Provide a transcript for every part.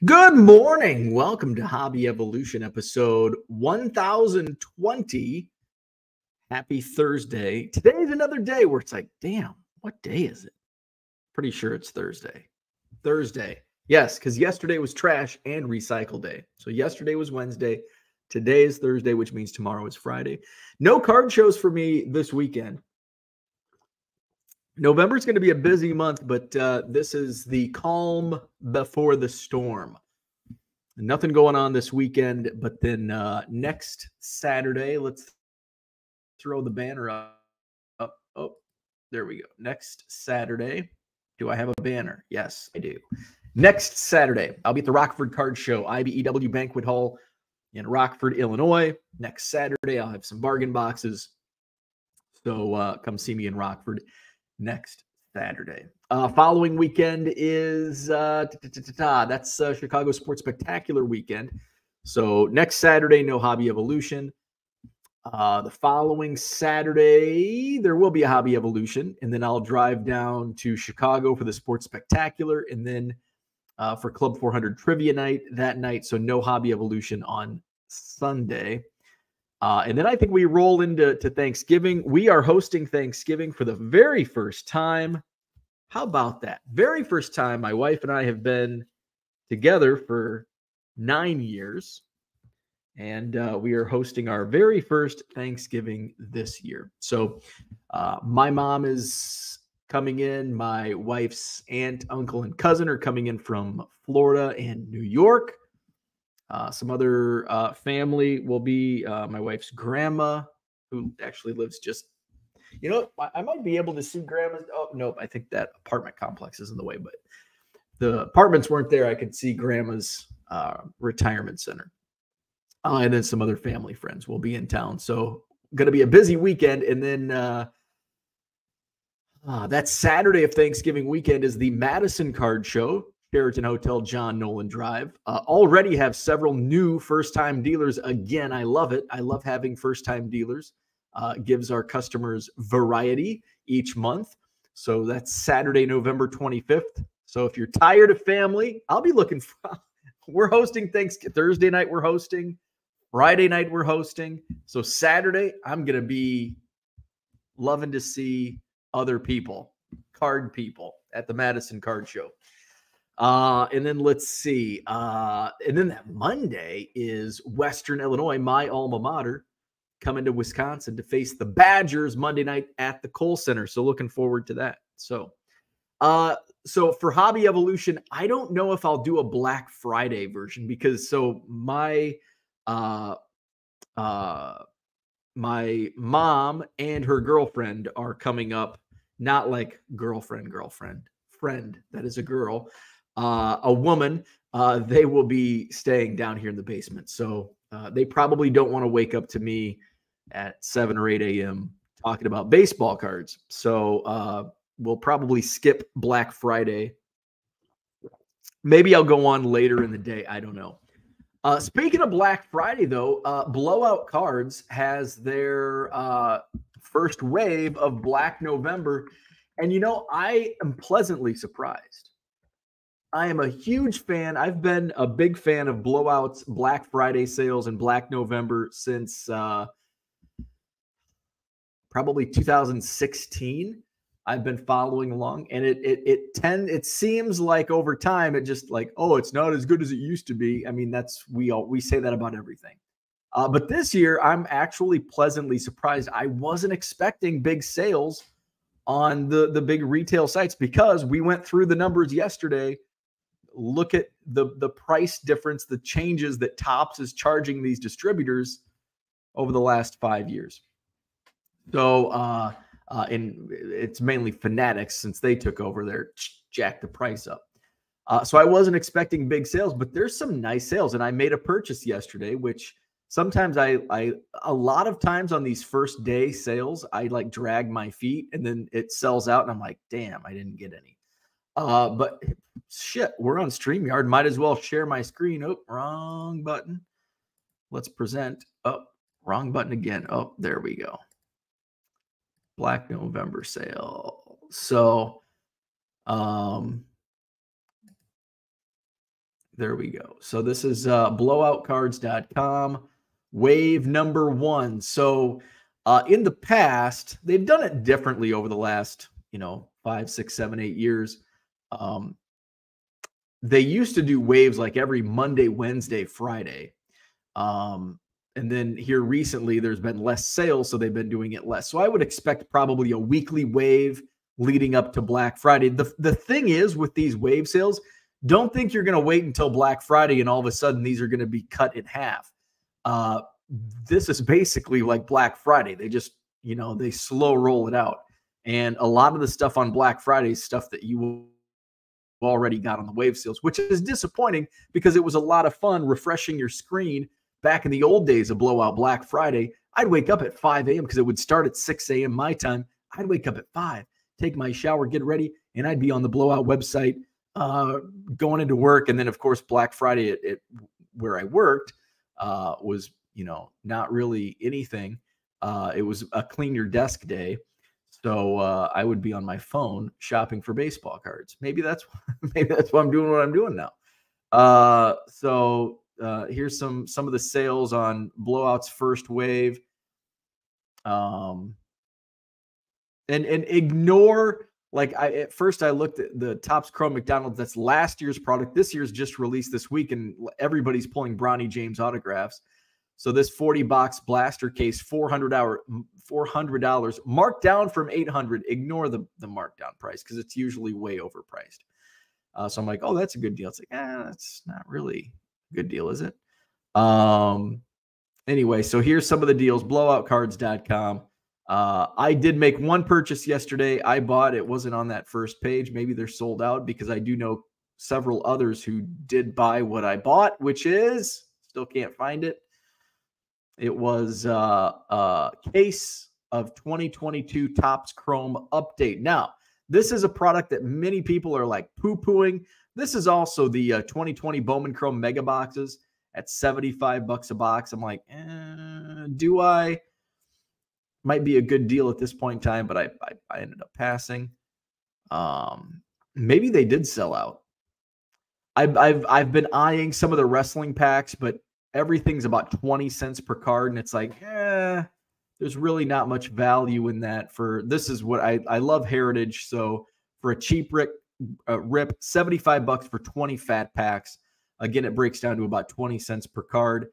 Good morning. Welcome to Hobby Evolution episode 1020. Happy Thursday. Today is another day where it's like, damn, what day is it? Pretty sure it's Thursday. Thursday. Yes, because yesterday was trash and recycle day. So yesterday was Wednesday. Today is Thursday, which means tomorrow is Friday. No card shows for me this weekend. November is going to be a busy month, but this is the calm before the storm. Nothing going on this weekend, but then next Saturday, let's throw the banner up. Oh, there we go. Next Saturday, do I have a banner? Yes, I do. Next Saturday, I'll be at the Rockford Card Show, IBEW Banquet Hall in Rockford, Illinois. Next Saturday, I'll have some bargain boxes. So come see me in Rockford next Saturday. Following weekend is that's Chicago Sports Spectacular weekend. So next Saturday, no Hobby Evolution. The following Saturday, there will be a Hobby Evolution, and then I'll drive down to Chicago for the Sports Spectacular, and then for Club 400 Trivia Night that night. So no Hobby Evolution on Sunday. And then I think we roll into Thanksgiving. We are hosting Thanksgiving for the very first time. How about that? Very first time my wife and I have been together for 9 years. And we are hosting our very first Thanksgiving this year. So my mom is coming in. My wife's aunt, uncle, and cousin are coming in from Florida and New York. Some other family will be my wife's grandma, who actually lives just, I might be able to see grandma's. Oh, nope. I think that apartment complex is in the way, but the apartments weren't there. I could see grandma's retirement center. And then some other family friends will be in town. So going to be a busy weekend. And then that Saturday of Thanksgiving weekend is the Madison Card Show. Sheraton Hotel, John Nolan Drive. Already have several new first-time dealers. Again, I love it. I love having first-time dealers. Gives our customers variety each month. So that's Saturday, November 25th. So if you're tired of family, I'll be looking for. We're hosting Thanksgiving. Thursday night we're hosting. Friday night we're hosting. So Saturday, I'm going to be loving to see other people, card people at the Madison Card Show. And then let's see. And then that Monday is Western Illinois, my alma mater, coming to Wisconsin to face the Badgers Monday night at the Kohl Center. So looking forward to that. So for Hobby Evolution, I don't know if I'll do a Black Friday version because my mom and her girlfriend are coming up, not like girlfriend, friend that is a girl. A woman, they will be staying down here in the basement. So they probably don't want to wake up to me at 7 or 8 a.m. talking about baseball cards. So we'll probably skip Black Friday. Maybe I'll go on later in the day. I don't know. Speaking of Black Friday, though, Blowout Cards has their first wave of Black November. And, I am pleasantly surprised. I am a huge fan. I've been a big fan of Blowout's Black Friday sales and Black November since probably 2016. I've been following along, and it seems like over time it just like, oh, it's not as good as it used to be. I mean, we say that about everything. But this year, I'm actually pleasantly surprised. I wasn't expecting big sales on the big retail sites because we went through the numbers yesterday. Look at the price difference, the changes that Topps is charging these distributors over the last 5 years. So, and it's mainly Fanatics since they took over, they're jacked the price up. So I wasn't expecting big sales, but there's some nice sales. And I made a purchase yesterday, which sometimes a lot of times on these first day sales, I like drag my feet and then it sells out and I'm like, damn, I didn't get any. But shit, we're on StreamYard. Might as well share my screen. Oh, wrong button. Let's present. Oh, wrong button again. Oh, there we go. Black November sale. So, There we go. So this is blowoutcards.com, wave number 1. So in the past, they've done it differently over the last, 5, 6, 7, 8 years. They used to do waves like every Monday, Wednesday, Friday. And then here recently, there's been less sales, so they've been doing it less. So I would expect probably a weekly wave leading up to Black Friday. The thing is with these wave sales, don't think you're going to wait until Black Friday and all of a sudden these are going to be cut in half. This is basically like Black Friday. They just, they slow roll it out. And a lot of the stuff on Black Friday is stuff that you already got on the wave sales, which is disappointing because it was a lot of fun refreshing your screen. Back in the old days of Blowout Black Friday, I'd wake up at 5 a.m. because it would start at 6 a.m. my time. I'd wake up at 5, take my shower, get ready, and I'd be on the Blowout website going into work. And then, of course, Black Friday at where I worked was, not really anything. It was a clean your desk day. So I would be on my phone shopping for baseball cards. Maybe that's why I'm doing what I'm doing now. So here's some of the sales on Blowout's first wave. And ignore, at first I looked at the Topps Chrome McDonald's. That's last year's product. This year's just released this week, and everybody's pulling Bronny James autographs. So this 40-box blaster case, $400, marked down from $800. Ignore the markdown price because it's usually way overpriced. So I'm like, oh, that's a good deal. It's like, that's not really a good deal, is it? Anyway, so here's some of the deals. Blowoutcards.com. I did make one purchase yesterday. I bought, it wasn't on that first page. Maybe they're sold out because I do know several others who did buy what I bought, which is, still can't find it. It was a case of 2022 Topps Chrome Update. Now, this is a product that many people are like poo-pooing. This is also the 2020 Bowman Chrome Mega Boxes at $75 a box. I'm like, do I? Might be a good deal at this point in time, but I ended up passing. Maybe they did sell out. I've been eyeing some of the wrestling packs, but everything's about 20 cents per card, and it's like, there's really not much value in that. This is what I love Heritage. So for a cheap rip, $75 for 20 fat packs. Again, it breaks down to about 20 cents per card.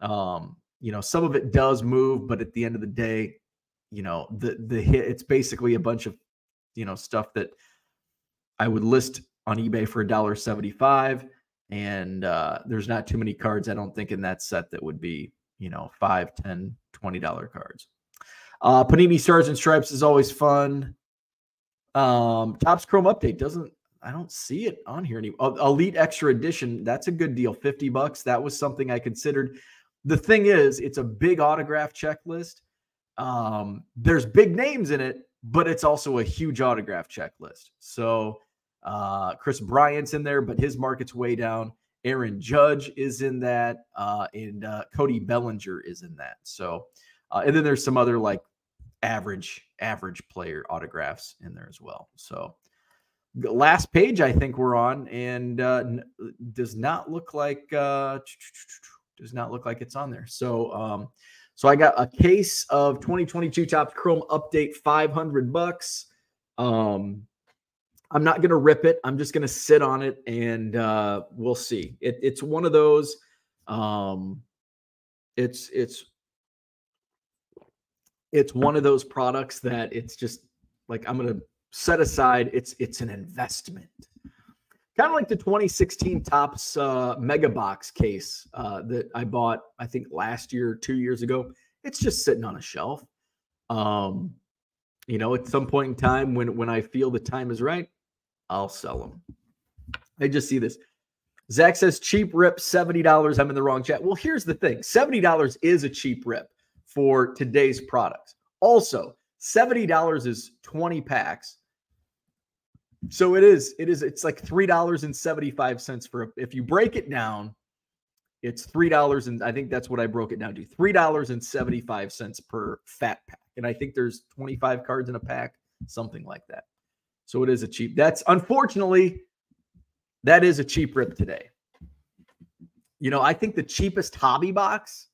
Some of it does move, but at the end of the day, the hit, it's basically a bunch of, stuff that I would list on eBay for $1.75. And there's not too many cards, I don't think, in that set that would be, $5, $10, $20 cards. Panini Stars and Stripes is always fun. Topps Chrome Update I don't see it on here anymore. Elite Extra Edition, that's a good deal, $50. That was something I considered. The thing is, it's a big autograph checklist. There's big names in it, but it's also a huge autograph checklist. So Chris Bryant's in there, but his market's way down. Aaron Judge is in that, and Cody Bellinger is in that. So, and then there's some other like average player autographs in there as well. So, the last page I think we're on, and does not look like it's on there. So, so I got a case of 2022 Topps Chrome Update, $500. I'm not going to rip it. I'm just going to sit on it, and we'll see. It's one of those. It's one of those products that it's just like I'm going to set aside. It's an investment, kind of like the 2016 Topps Mega Box case that I bought, I think last year, 2 years ago. It's just sitting on a shelf. At some point in time when I feel the time is right, I'll sell them. I just see this. Zach says cheap rip, $70. I'm in the wrong chat. Well, here's the thing. $70 is a cheap rip for today's products. Also, $70 is 20 packs. So it's like $3.75 if you break it down, it's $3, and I think that's what I broke it down to. $3.75 per fat pack. And I think there's 25 cards in a pack, something like that. So it is a cheap. Unfortunately, that is a cheap rip today. You know, I think the cheapest hobby box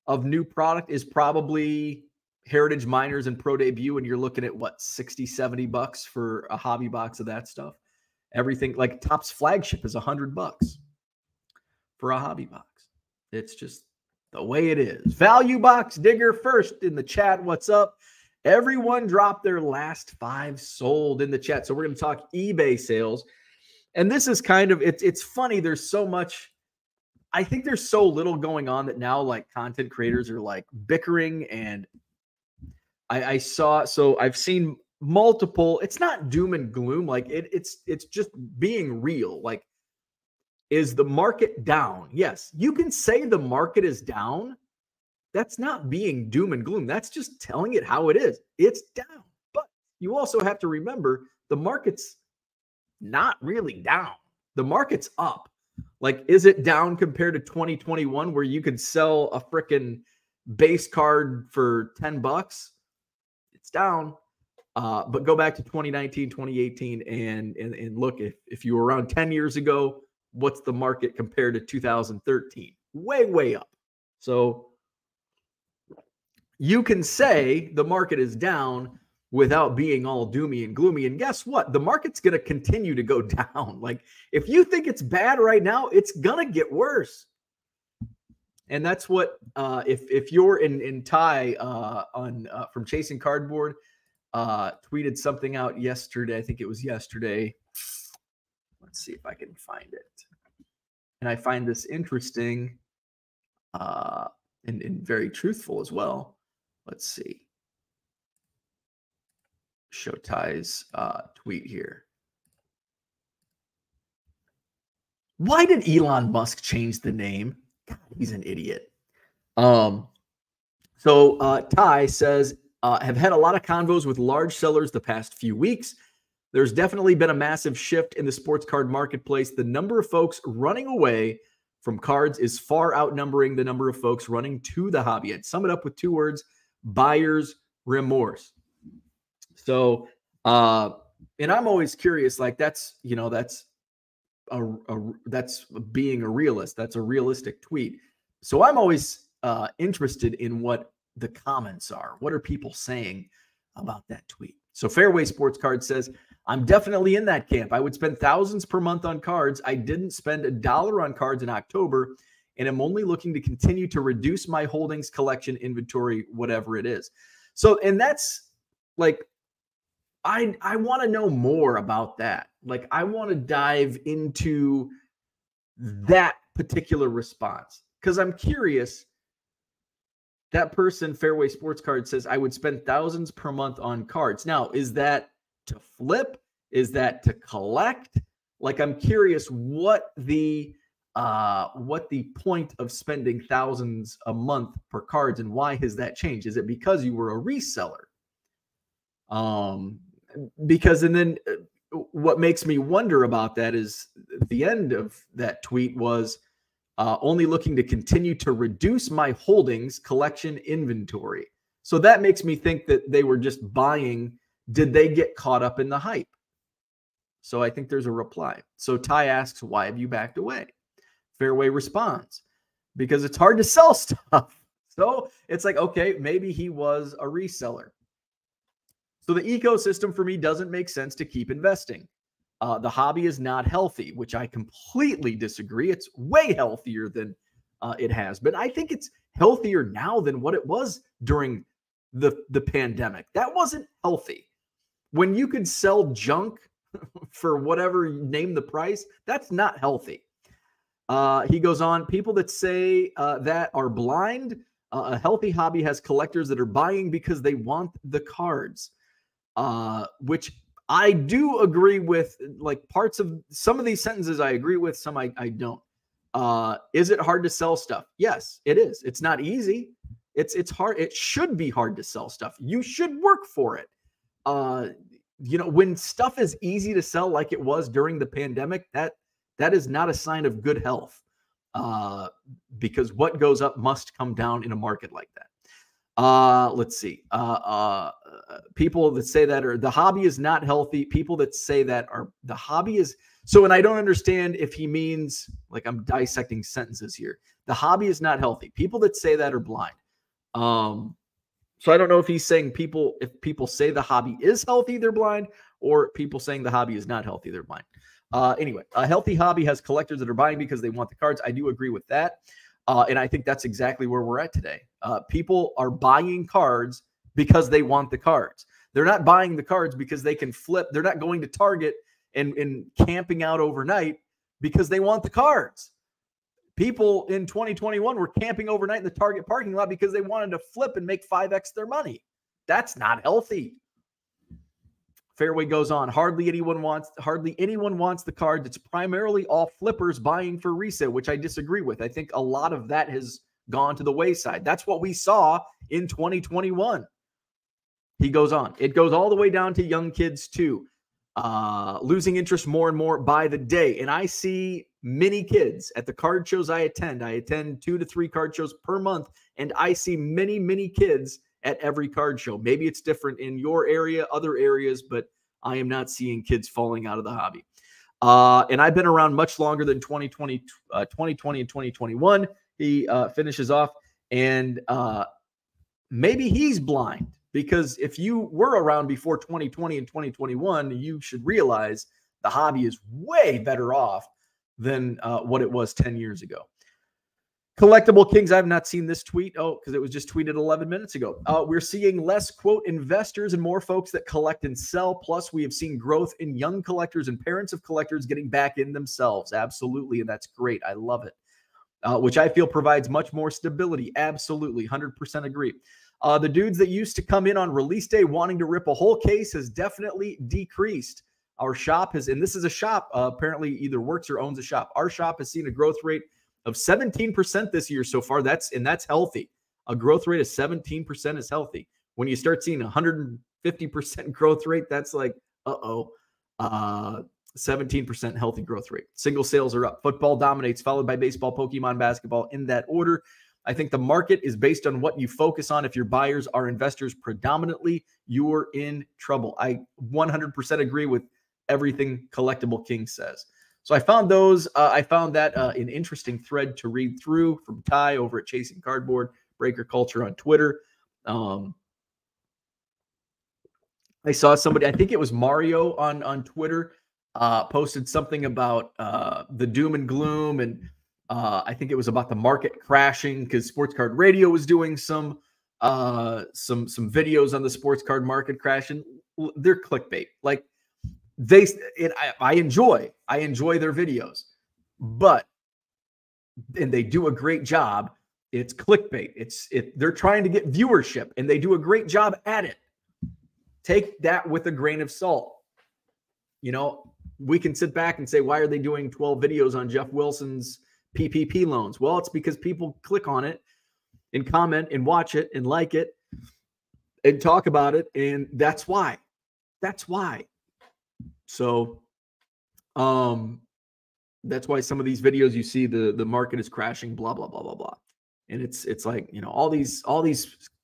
of new product is probably Heritage Miners and Pro Debut, and you're looking at what, 60, 70 bucks for a hobby box of that stuff. Everything like Topps flagship is $100 for a hobby box. It's just the way it is. Value box digger first in the chat. What's up? Everyone dropped their last 5 sold in the chat. So we're going to talk eBay sales. And this is kind of, it's funny. There's so much, I think there's so little going on that now like content creators are like bickering. And I've seen multiple, it's not doom and gloom. Like it's just being real. Like, is the market down? Yes. You can say the market is down. That's not being doom and gloom. That's just telling it how it is. It's down. But you also have to remember the market's not really down. The market's up. Like, is it down compared to 2021 where you could sell a freaking base card for $10? It's down. But go back to 2019, 2018 and look, if you were around 10 years ago, what's the market compared to 2013? Way, way up. So you can say the market is down without being all doomy and gloomy. And guess what? The market's going to continue to go down. Like, if you think it's bad right now, it's going to get worse. And that's what, if you're in Ty from Chasing Cardboard, tweeted something out yesterday. I think it was yesterday. Let's see if I can find it. And I find this interesting and very truthful as well. Let's see. Show Ty's tweet here. Why did Elon Musk change the name? God, he's an idiot. So Ty says, have had a lot of convos with large sellers the past few weeks. There's definitely been a massive shift in the sports card marketplace. The number of folks running away from cards is far outnumbering the number of folks running to the hobby. I'd sum it up with 2 words: buyer's remorse. So, and I'm always curious, like that's being a realist. That's a realistic tweet. So I'm always interested in what the comments are. What are people saying about that tweet? So Fairway Sports Card says, I'm definitely in that camp. I would spend thousands per month on cards. I didn't spend $1 on cards in October, and I'm only looking to continue to reduce my holdings, collection, inventory, whatever it is. So, and that's like, I want to know more about that. Like, I want to dive into that particular response because I'm curious. That person, Fairway Sports Card, says, I would spend thousands per month on cards. Now, is that to flip? Is that to collect? Like, I'm curious what the point of spending thousands a month per cards and why has that changed? Is it because you were a reseller? Because, and then what makes me wonder about that is the end of that tweet was only looking to continue to reduce my holdings, collection, inventory. So that makes me think that they were just buying. Did they get caught up in the hype? So I think there's a reply. So Ty asks, why have you backed away? Fairway responds, because it's hard to sell stuff. So it's like, okay, maybe he was a reseller. So the ecosystem for me doesn't make sense to keep investing. The hobby is not healthy, which I completely disagree. It's way healthier than it has been. I think it's healthier now than what it was during the pandemic. That wasn't healthy. When you could sell junk for whatever you name the price, that's not healthy. He goes on, people that say that are blind. A healthy hobby has collectors that are buying because they want the cards. Which I do agree with, like parts of some of these sentences I agree with, some I don't. Is it hard to sell stuff? Yes, it is. It's not easy. It's hard. It should be hard to sell stuff. You should work for it. When stuff is easy to sell like it was during the pandemic, that is not a sign of good health. Because what goes up must come down in a market like that. Let's see. People that say that the hobby is not healthy. People that say that the hobby is So, and I don't understand if he means, like, I'm dissecting sentences here. The hobby is not healthy. People that say that are blind. So I don't know if he's saying if people say the hobby is healthy, they're blind, or people saying the hobby is not healthy, they're blind. Anyway, a healthy hobby has collectors that are buying because they want the cards. I do agree with that. And I think that's exactly where we're at today. People are buying cards because they want the cards. They're not buying the cards because they can flip. They're not going to Target and camping out overnight because they want the cards. People in 2021 were camping overnight in the Target parking lot because they wanted to flip and make 5x their money. That's not healthy. Fairway goes on. Hardly anyone wants the card. It's primarily all flippers buying for resale, which I disagree with. I think a lot of that has gone to the wayside. That's what we saw in 2021. He goes on. It goes all the way down to young kids too. Losing interest more and more by the day. And I see many kids at the card shows I attend. I attend 2 to 3 card shows per month, and I see many, many kids at every card show. Maybe it's different in your area, other areas, but I am not seeing kids falling out of the hobby. And I've been around much longer than 2020 and 2021. He finishes off, and maybe he's blind, because if you were around before 2020 and 2021, you should realize the hobby is way better off than what it was 10 years ago. Collectible Kings, I have not seen this tweet. Oh, because it was just tweeted 11 minutes ago. We're seeing less, quote, investors and more folks that collect and sell. Plus, we have seen growth in young collectors and parents of collectors getting back in themselves. Absolutely, and that's great. I love it, which I feel provides much more stability. Absolutely, 100% agree. The dudes that used to come in on release day wanting to rip a whole case has definitely decreased. Our shop has, and this is a shop, apparently either works or owns a shop. Our shop has seen a growth rate of 17% this year so far. That's healthy. A growth rate of 17% is healthy. When you start seeing 150% growth rate, that's like, 17% healthy growth rate. Single sales are up. Football dominates, followed by baseball, Pokemon, basketball, in that order. I think the market is based on what you focus on. If your buyers are investors predominantly, you're in trouble. I 100% agree with everything Collectible King says. So I found those. I found that an interesting thread to read through from Ty over at Chasing Cardboard, Breaker Culture on Twitter. I saw somebody, I think it was Mario on Twitter, posted something about the doom and gloom, and I think it was about the market crashing because Sports Card Radio was doing some videos on the sports card market crashing. They're clickbait. Like, I enjoy their videos, but, and they do a great job. It's clickbait. They're trying to get viewership, and they do a great job at it. Take that with a grain of salt. You know, we can sit back and say, why are they doing 12 videos on Jeff Wilson's PPP loans? Well, it's because people click on it and comment and watch it and like it and talk about it, and that's why. So, that's why some of these videos you see the market is crashing, blah blah blah blah blah, and it's like, you know, all these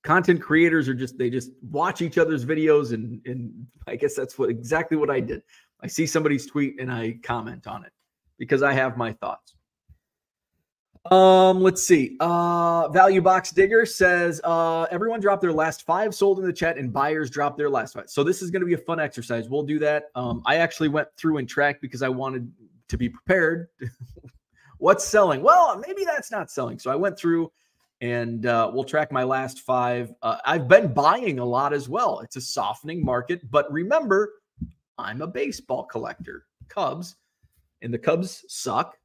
content creators are they just watch each other's videos, and I guess that's exactly what I did. I see somebody's tweet and I comment on it because I have my thoughts. Let's see. Value Box Digger says, everyone dropped their last 5 sold in the chat, and buyers dropped their last 5. So this is going to be a fun exercise. We'll do that. I actually went through and tracked because I wanted to be prepared. What's selling? Well, maybe that's not selling. So I went through and we'll track my last 5. I've been buying a lot as well. It's a softening market, but remember, I'm a baseball collector. Cubs, and the Cubs suck.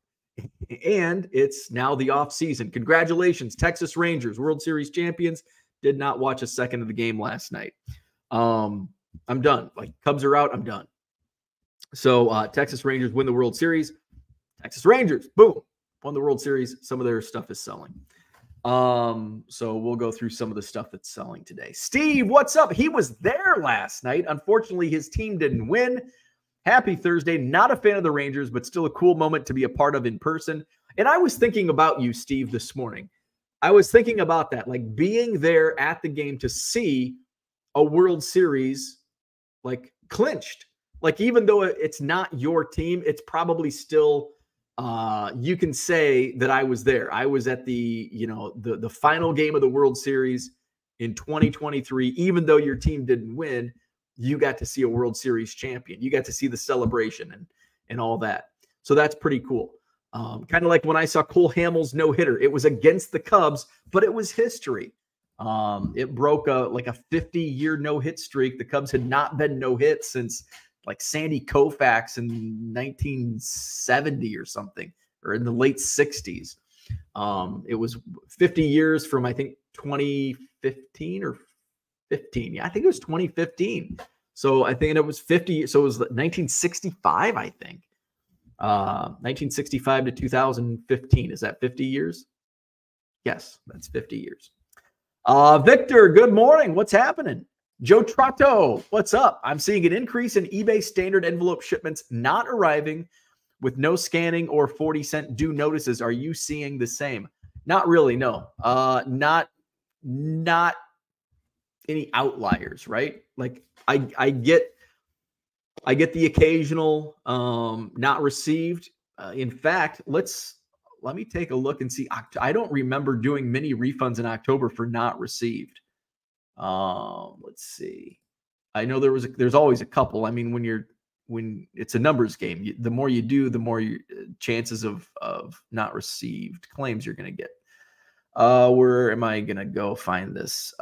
And it's now the off season. Congratulations, Texas Rangers, World Series champions. Did not watch a second of the game last night. I'm done. Like, Cubs are out. I'm done. So Texas Rangers win the World Series. Texas Rangers, boom, won the World Series. Some of their stuff is selling. So we'll go through some of the stuff that's selling today. Steve, what's up? He was there last night. Unfortunately, his team didn't win. Happy Thursday. Not a fan of the Rangers, but still a cool moment to be a part of in person. And I was thinking about you, Steve, this morning. I was thinking about that, like being there at the game to see a World Series, like, clinched. Like, even though it's not your team, it's probably still, you can say that I was there. I was at the, the final game of the World Series in 2023. Even though your team didn't win, you got to see a World Series champion. You got to see the celebration and all that. So that's pretty cool. Kind of like when I saw Cole Hamels no-hitter. It was against the Cubs, but it was history. It broke a 50-year no-hit streak. The Cubs had not been no-hit since like Sandy Koufax in 1970 or something, or in the late 60s. It was 50 years from, I think, 2015 or 15. Yeah, I think it was 2015. So I think it was 50. So it was 1965, I think. 1965 to 2015. Is that 50 years? Yes, that's 50 years. Victor, good morning. What's happening? Joe Trotto, what's up? I'm seeing an increase in eBay standard envelope shipments not arriving with no scanning or 40-cent due notices. Are you seeing the same? Not really, no. Not any outliers, right? Like I get the occasional not received. In fact, let me take a look and see. I don't remember doing many refunds in October for not received. Let's see. I know there's always a couple. I mean, when it's a numbers game, the more you do, the more chances of not received claims you're going to get. Where am I going to go find this?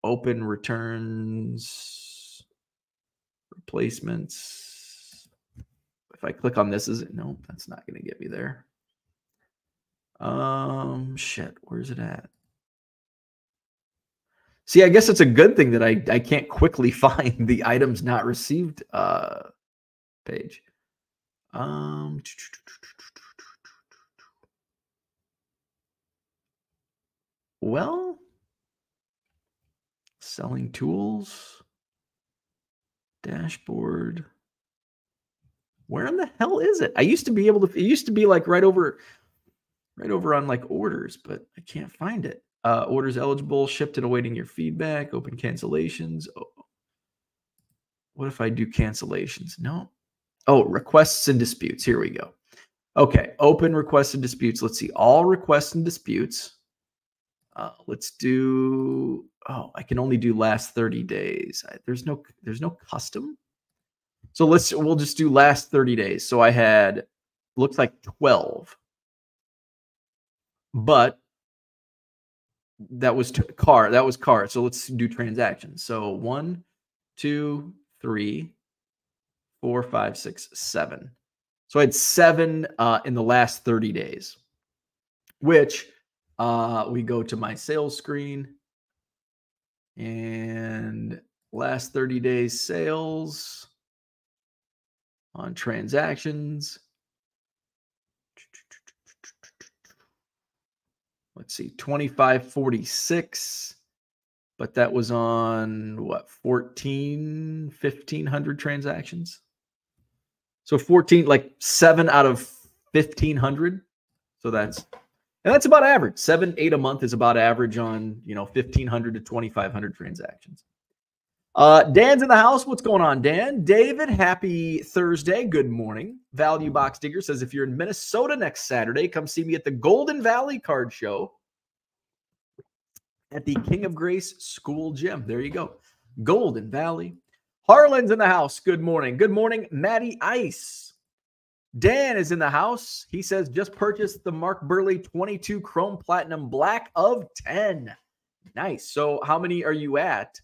Open returns, replacements. If I click on this, is it? No, that's not going to get me there. Shit, where's it at? See, I guess it's a good thing that I can't quickly find the items not received page. Well, selling tools, dashboard. Where in the hell is it? I used to be able to. It used to be like right over on like orders, but I can't find it. Orders eligible, shipped and awaiting your feedback. Open cancellations. Oh. What if I do cancellations? No. Oh, requests and disputes. Here we go. Okay, open requests and disputes. Let's see, all requests and disputes. Let's do. Oh, I can only do last 30 days. There's no custom. So we'll just do last 30 days. So I had, looks like 12, but that was car. That was car. So let's do transactions. So 1, 2, 3, 4, 5, 6, 7. So I had 7 in the last 30 days, which we go to my sales screen and last 30 days sales on transactions. Let's see, 2546, but that was on what, 1,500 transactions. So 14, like 7 out of 1,500. So that's about average. 7, 8 a month is about average on, 1,500 to 2,500 transactions. Dan's in the house. What's going on, Dan? David, happy Thursday. Good morning. Value Box Digger says, if you're in Minnesota next Saturday, come see me at the Golden Valley Card Show at the King of Grace School Gym. There you go. Golden Valley. Harlan's in the house. Good morning. Good morning, Matty Ice. Dan is in the house. He says, just purchased the Mark Burley 22 Chrome Platinum Black of 10. Nice. So how many are you at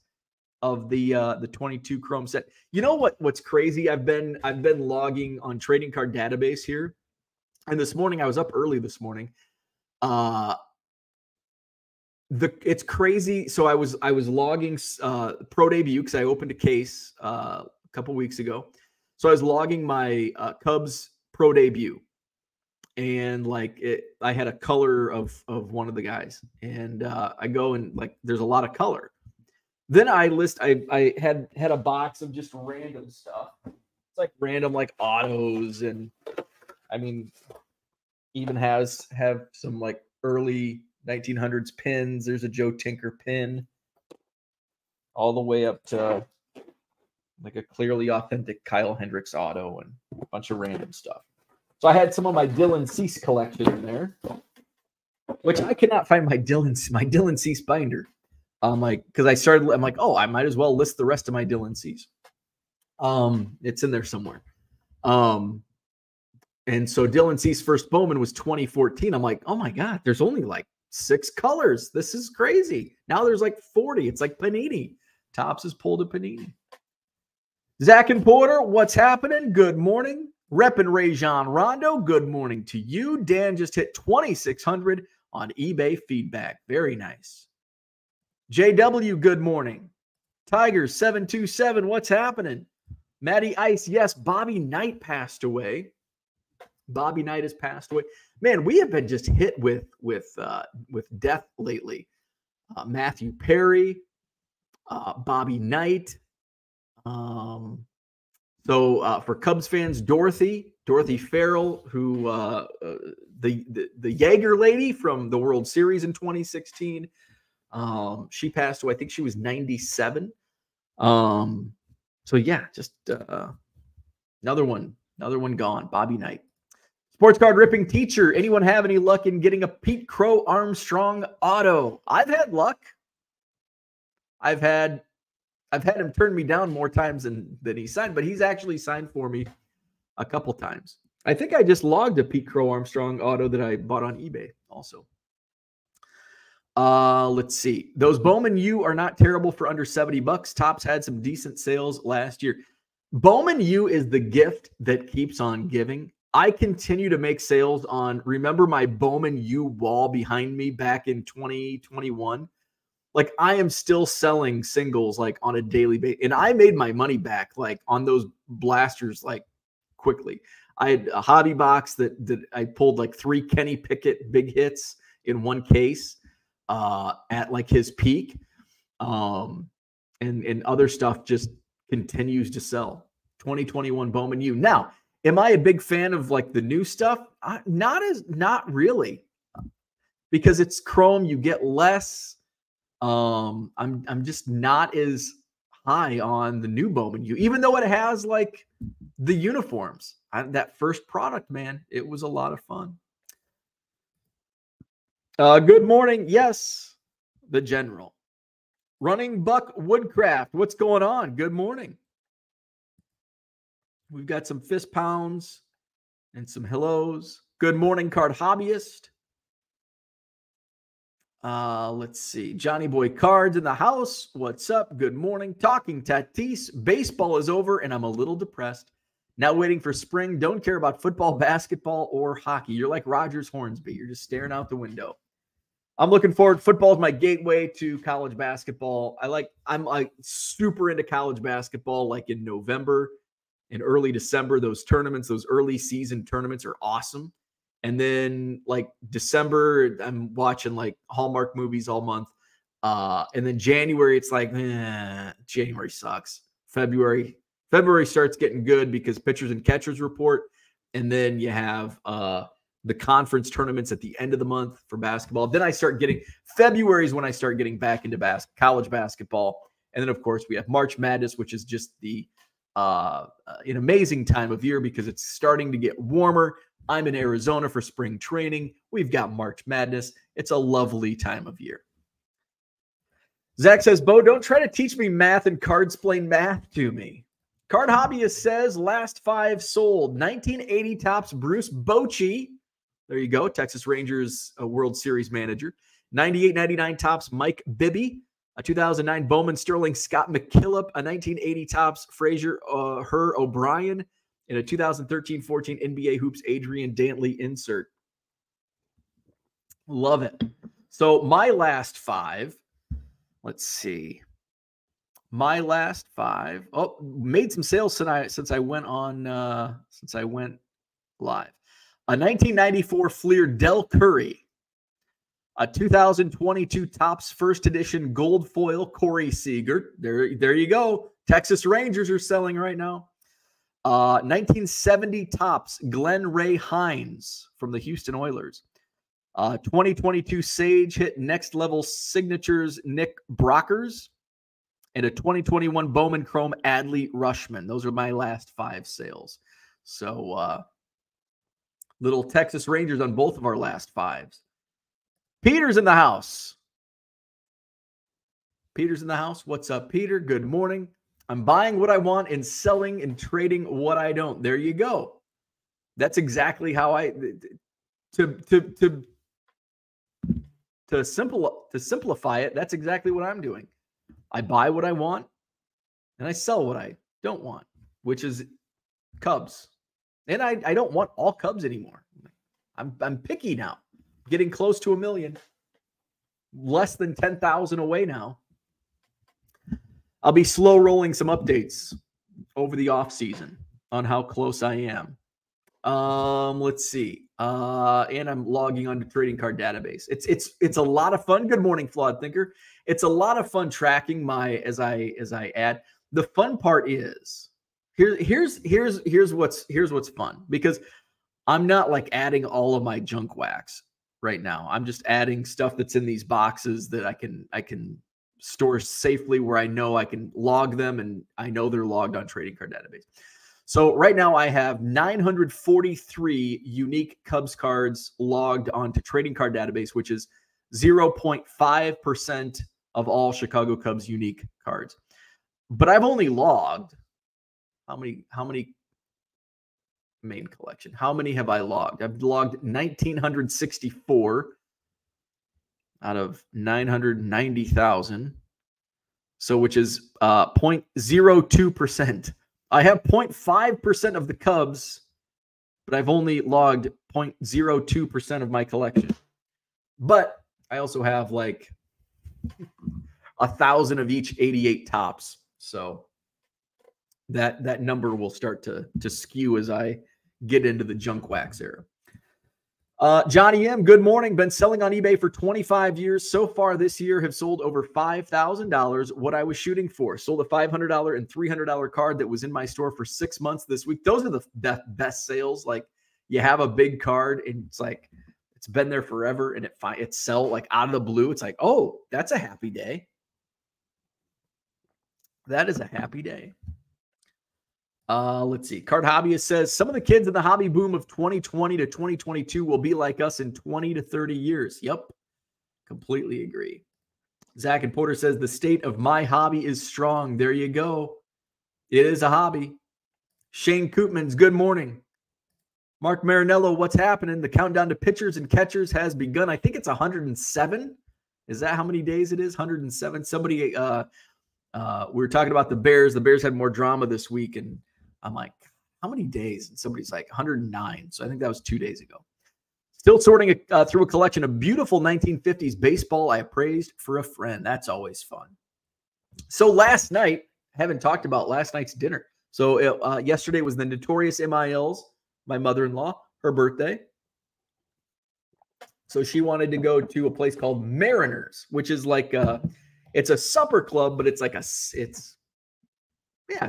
of the 22 Chrome set? You know what's crazy? I've been logging on Trading Card Database here, and this morning I was up early this morning. It's crazy. So I was logging Pro Debut because I opened a case a couple weeks ago. So I was logging my Cubs Pro Debut, and I had a color of one of the guys, and I go and there's a lot of color. Then I had a box of just random stuff. It's like random autos, and I mean even have some early 1900s pins. There's a Joe Tinker pin. all the way up to like a clearly authentic Kyle Hendricks auto and a bunch of random stuff. So I had some of my Dylan Cease collection in there, which I could not find my Dylan Cease binder. I'm like, oh, I might as well list the rest of my Dylan Cease. It's in there somewhere. And so Dylan Cease first Bowman was 2014. I'm like, oh my God, there's only like 6 colors. This is crazy. Now there's like 40. It's like Panini. Topps has pulled a Panini. Zach and Porter, what's happening? Good morning. Reppin' Rajon Rondo, good morning to you. Dan just hit 2,600 on eBay feedback. Very nice. JW, good morning. Tigers 727, what's happening? Matty Ice, yes, Bobby Knight passed away. Bobby Knight has passed away. Man, we have been just hit with death lately. Matthew Perry, Bobby Knight. So for Cubs fans, Dorothy Farrell, who the Jaeger lady from the World Series in 2016, she passed away. I think she was 97. So yeah, just another one gone. Bobby Knight. Sports card ripping teacher. Anyone have any luck in getting a Pete Crow Armstrong auto? I've had luck. I've had him turn me down more times than he signed, but he's actually signed for me a couple times. I think I just logged a Pete Crow Armstrong auto that I bought on eBay also. Let's see. Those Bowman U are not terrible for under $70. Topps had some decent sales last year. Bowman U is the gift that keeps on giving. I continue to make sales on, remember my Bowman U wall behind me back in 2021? Like I am still selling singles like on a daily basis. And I made my money back like on those blasters like quickly. I had a hobby box that I pulled like 3 Kenny Pickett big hits in one case at like his peak. And other stuff just continues to sell. 2021 Bowman U. Now, am I a big fan of like the new stuff? Not really. Because it's chrome, you get less. I'm just not as high on the new Bowman U, even though it has like the uniforms. That first product, man, it was a lot of fun. Good morning. Yes, the general. Running Buck Woodcraft. What's going on? Good morning. We've got some fist pounds and some hellos. Good morning, Card Hobbyist. Let's see. Johnny Boy Cards in the house. What's up? Good morning. Talking Tatis. Baseball is over, and I'm a little depressed. Now waiting for spring. Don't care about football, basketball, or hockey. You're like Rogers Hornsby. You're just staring out the window. I'm looking forward. Football is my gateway to college basketball. I'm like super into college basketball. Like in November and early December, those tournaments, those early season tournaments are awesome. And then like December, I'm watching like Hallmark movies all month. And then January, it's like, January sucks. February starts getting good because pitchers and catchers report. And then you have the conference tournaments at the end of the month for basketball. Then February is when I start getting back into college basketball. And then, of course, we have March Madness, which is just an amazing time of year because it's starting to get warmer. I'm in Arizona for spring training. We've got March Madness. It's a lovely time of year. Zach says, Bo, don't try to teach me math and card-splain math to me. Card Hobbyist says, last 5 sold. 1980 Topps Bruce Bochy. There you go. Texas Rangers World Series manager. 98-99 Topps Mike Bibby. A 2009 Bowman Sterling Scott McKillop. A 1980 Topps Frazier Herr O'Brien. And a 2013-14 NBA Hoops Adrian Dantley insert. Love it. So my last 5, let's see. My last 5. Oh, made some sales tonight since I went live. A 1994 Fleer Del Curry. A 2022 Topps First Edition Gold Foil Corey Seager. There you go. Texas Rangers are selling right now. 1970 Topps Glenn Ray Hines from the Houston Oilers. 2022 Sage hit Next Level Signatures Nick Brockers. and a 2021 Bowman Chrome Adley Rushman. Those are my last 5 sales. So little Texas Rangers on both of our last 5s. Peter's in the house. Peter's in the house. What's up, Peter? Good morning. I'm buying what I want and selling and trading what I don't. There you go. That's exactly how to simplify it. That's exactly what I'm doing. I buy what I want and I sell what I don't want, which is Cubs. And I don't want all Cubs anymore. I'm picky now. Getting close to 1 million. Less than 10,000 away now. I'll be slow rolling some updates over the off season on how close I am. Let's see. And I'm logging on to Trading Card Database. It's a lot of fun. Good morning, Flawed Thinker. It's a lot of fun tracking my as I add. The fun part is here's what's fun, because I'm not like adding all of my junk wax right now. I'm just adding stuff that's in these boxes that I can store safely, where I know I can log them and I know they're logged on Trading Card Database. So right now I have 943 unique Cubs cards logged onto Trading Card Database, which is 0.5% of all Chicago Cubs unique cards. But I've only logged how many main collection? How many have I logged? I've logged 1,964 out of 990,000. So which is 0.02%. I have 0.5% of the Cubs, but I've only logged 0.02% of my collection. But I also have like 1,000 of each 88 tops. So that number will start to skew as I get into the junk wax era. Johnny M, good morning. Been selling on eBay for 25 years. So far this year have sold over $5,000, what I was shooting for. Sold a $500 and $300 card that was in my store for 6 months this week. Those are the best sales. Like, you have a big card and it's like, it's been there forever and it sell like out of the blue. It's like, oh, that's a happy day. That is a happy day. Let's see. Card Hobbyist says some of the kids in the hobby boom of 2020 to 2022 will be like us in 20 to 30 years. Yep. Completely agree. Zach and Porter says the state of my hobby is strong. There you go. It is a hobby. Shane Koopmans, good morning. Mark Marinello, what's happening? The countdown to pitchers and catchers has begun. I think it's 107. Is that how many days it is? 107. Somebody, we were talking about the Bears. The Bears had more drama this week, and I'm like, how many days? And somebody's like 109. So I think that was 2 days ago. Still sorting through a collection of beautiful 1950s baseball I appraised for a friend. That's always fun. So last night, I haven't talked about last night's dinner. So yesterday was the Notorious MILs, my mother-in-law, her birthday. So she wanted to go to a place called Mariners, which is like it's a supper club, but it's like it's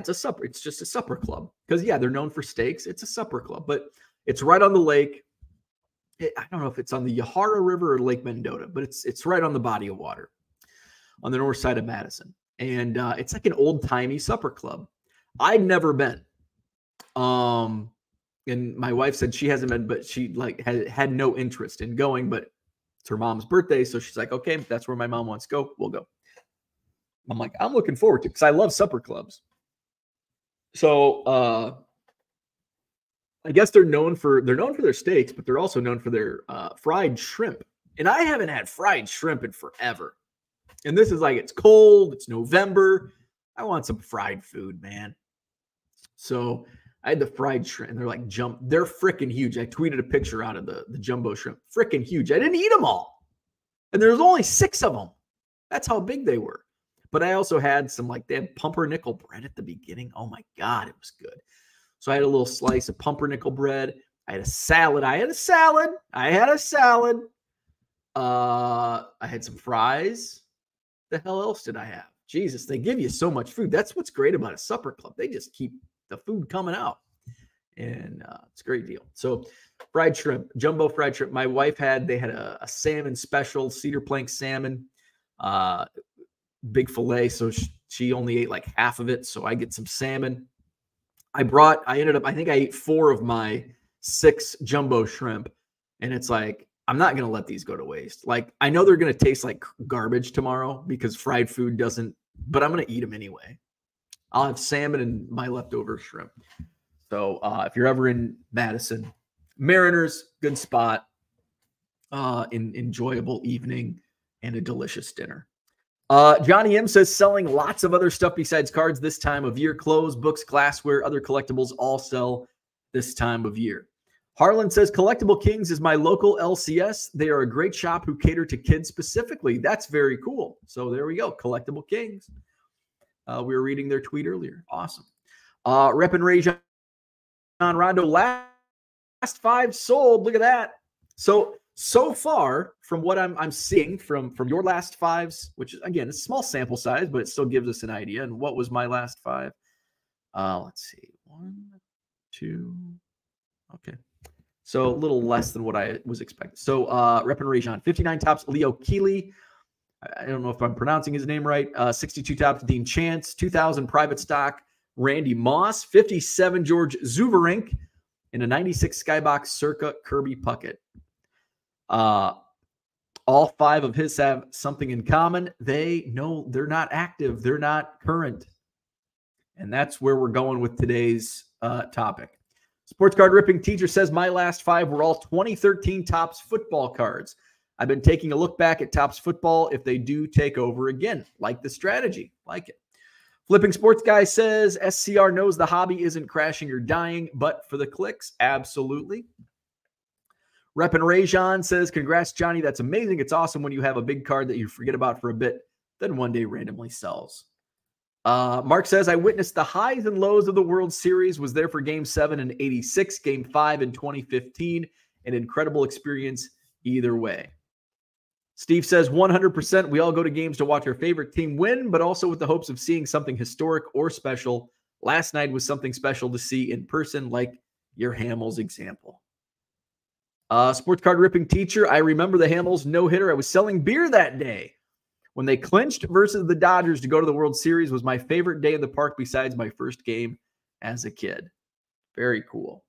a supper. It's just a supper club because, yeah, they're known for steaks. It's a supper club, but it's right on the lake. I don't know if it's on the Yahara River or Lake Mendota, but it's right on the body of water on the north side of Madison. And it's like an old-timey supper club. I'd never been. And my wife said she hasn't been, but she like had no interest in going, but it's her mom's birthday. So she's like, okay, that's where my mom wants to go. We'll go. I'm like, I'm looking forward to it because I love supper clubs. So I guess they're known for their steaks, but they're also known for their fried shrimp. And I haven't had fried shrimp in forever. And this is like, it's cold, it's November. I want some fried food, man. So I had the fried shrimp, and they're like they're freaking huge. I tweeted a picture out of the jumbo shrimp. Freaking huge. I didn't eat them all. And there's only 6 of them. That's how big they were. But I also had some, like, they had pumpernickel bread at the beginning. Oh my God, it was good. So I had a little slice of pumpernickel bread. I had a salad. I had some fries. The hell else did I have? Jesus, they give you so much food. That's what's great about a supper club. They just keep the food coming out. And it's a great deal. So fried shrimp, jumbo fried shrimp. My wife they had a salmon special, cedar plank salmon, big filet. So She only ate like half of it, so I get some salmon. I think I ate 4 of my 6 jumbo shrimp, and it's like, I'm not going to let these go to waste. Like, I know they're going to taste like garbage tomorrow because fried food doesn't, but I'm going to eat them anyway. I'll have salmon and my leftover shrimp. So if you're ever in Madison, Mariners, good spot, enjoyable evening, and a delicious dinner. Johnny M says selling lots of other stuff besides cards this time of year. Clothes, books, glassware, other collectibles all sell this time of year. Harlan says Collectible Kings is my local LCS. They are a great shop who cater to kids specifically. That's very cool. So there we go. Collectible Kings. We were reading their tweet earlier. Awesome. Rep and Rage on Rondo. Last 5 sold. Look at that. So far, from what I'm seeing from your last 5s, which again, it's a small sample size, but it still gives us an idea. And what was my last 5? Let's see. 1, 2. Okay. So a little less than what I was expecting. So Rep and Rajon, 59 tops, Leo Keeley. I don't know if I'm pronouncing his name right. 62 tops, Dean Chance. 2,000 private stock, Randy Moss. 57 George Zuverink. And a 96 Skybox Circa Kirby Puckett. All 5 of his have something in common. They're not active. They're not current. And that's where we're going with today's topic. Sports Card Ripping Teacher says my last 5 were all 2013 Topps football cards. I've been taking a look back at Topps football if they do take over again. Like the strategy. Like it. Flipping Sports Guy says SCR knows the hobby isn't crashing or dying, but for the clicks, absolutely. Rep and Rajon says, congrats, Johnny. That's amazing. It's awesome when you have a big card that you forget about for a bit, then one day randomly sells. Mark says, I witnessed the highs and lows of the World Series, was there for Game 7 in 86, Game 5 in 2015. An incredible experience either way. Steve says, 100%. We all go to games to watch our favorite team win, but also with the hopes of seeing something historic or special. Last night was something special to see in person, like your Hamels example. Sports Card Ripping Teacher, I remember the Hamels no-hitter. I was selling beer that day. When they clinched versus the Dodgers to go to the World Series was my favorite day in the park besides my first game as a kid. Very cool.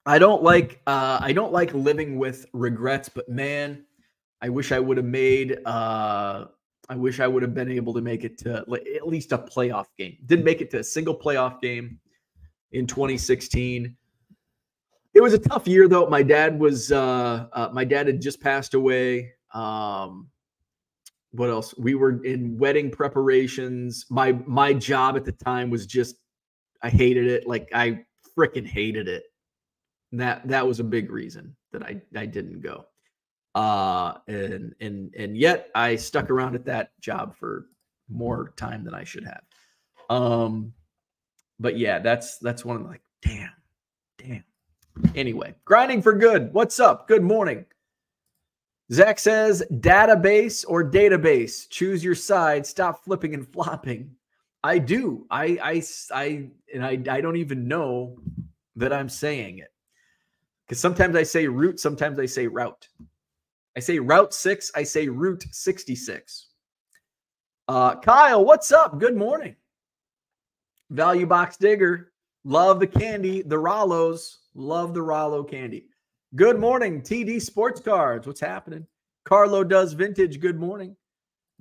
I don't like living with regrets, but man, I wish I would have been able to make it to at least a playoff game. Didn't make it to a single playoff game in 2016. It was a tough year though. My dad had just passed away. What else? We were in wedding preparations. My job at the time was just, I hated it. Like I freaking hated it. That was a big reason that I didn't go. And yet I stuck around at that job for more time than I should have. But yeah, that's one of the like, damn. Anyway, grinding for good. What's up? Good morning. Zach says, database or database. Choose your side. Stop flipping and flopping. I do. I don't even know that I'm saying it. Because sometimes I say route, sometimes I say route. I say route 6, I say route 66. Kyle, what's up? Good morning. Value Box Digger. Love the candy. The Rollos. Love the Rollo candy. Good morning, TD Sports Cards. What's happening? Carlo Does Vintage. Good morning.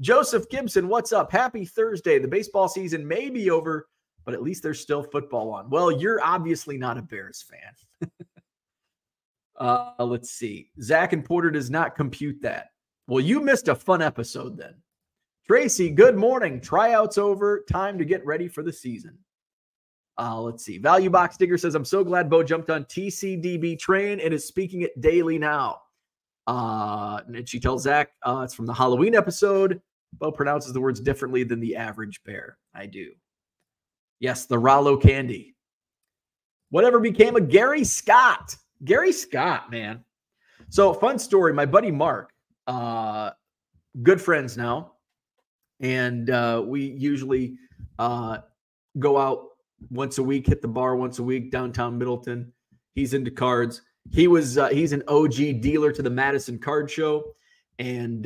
Joseph Gibson, what's up? Happy Thursday. The baseball season may be over, but at least there's still football on. Well, you're obviously not a Bears fan. Let's see. Zach and Porter does not compute that. Well, you missed a fun episode then. Tracy, good morning. Tryouts over. Time to get ready for the season. Let's see. Value Box Digger says, I'm so glad Bo jumped on TCDB train and is speaking it daily now. And she tells Zach, it's from the Halloween episode. Bo pronounces the words differently than the average bear. I do. Yes, the Rollo candy. Whatever became of Gary Scott? Gary Scott, man. So, fun story. My buddy Mark, good friends now. And we usually go out once a week, hit the bar once a week, downtown Middleton. He's into cards. He's an OG dealer to the Madison Card Show. And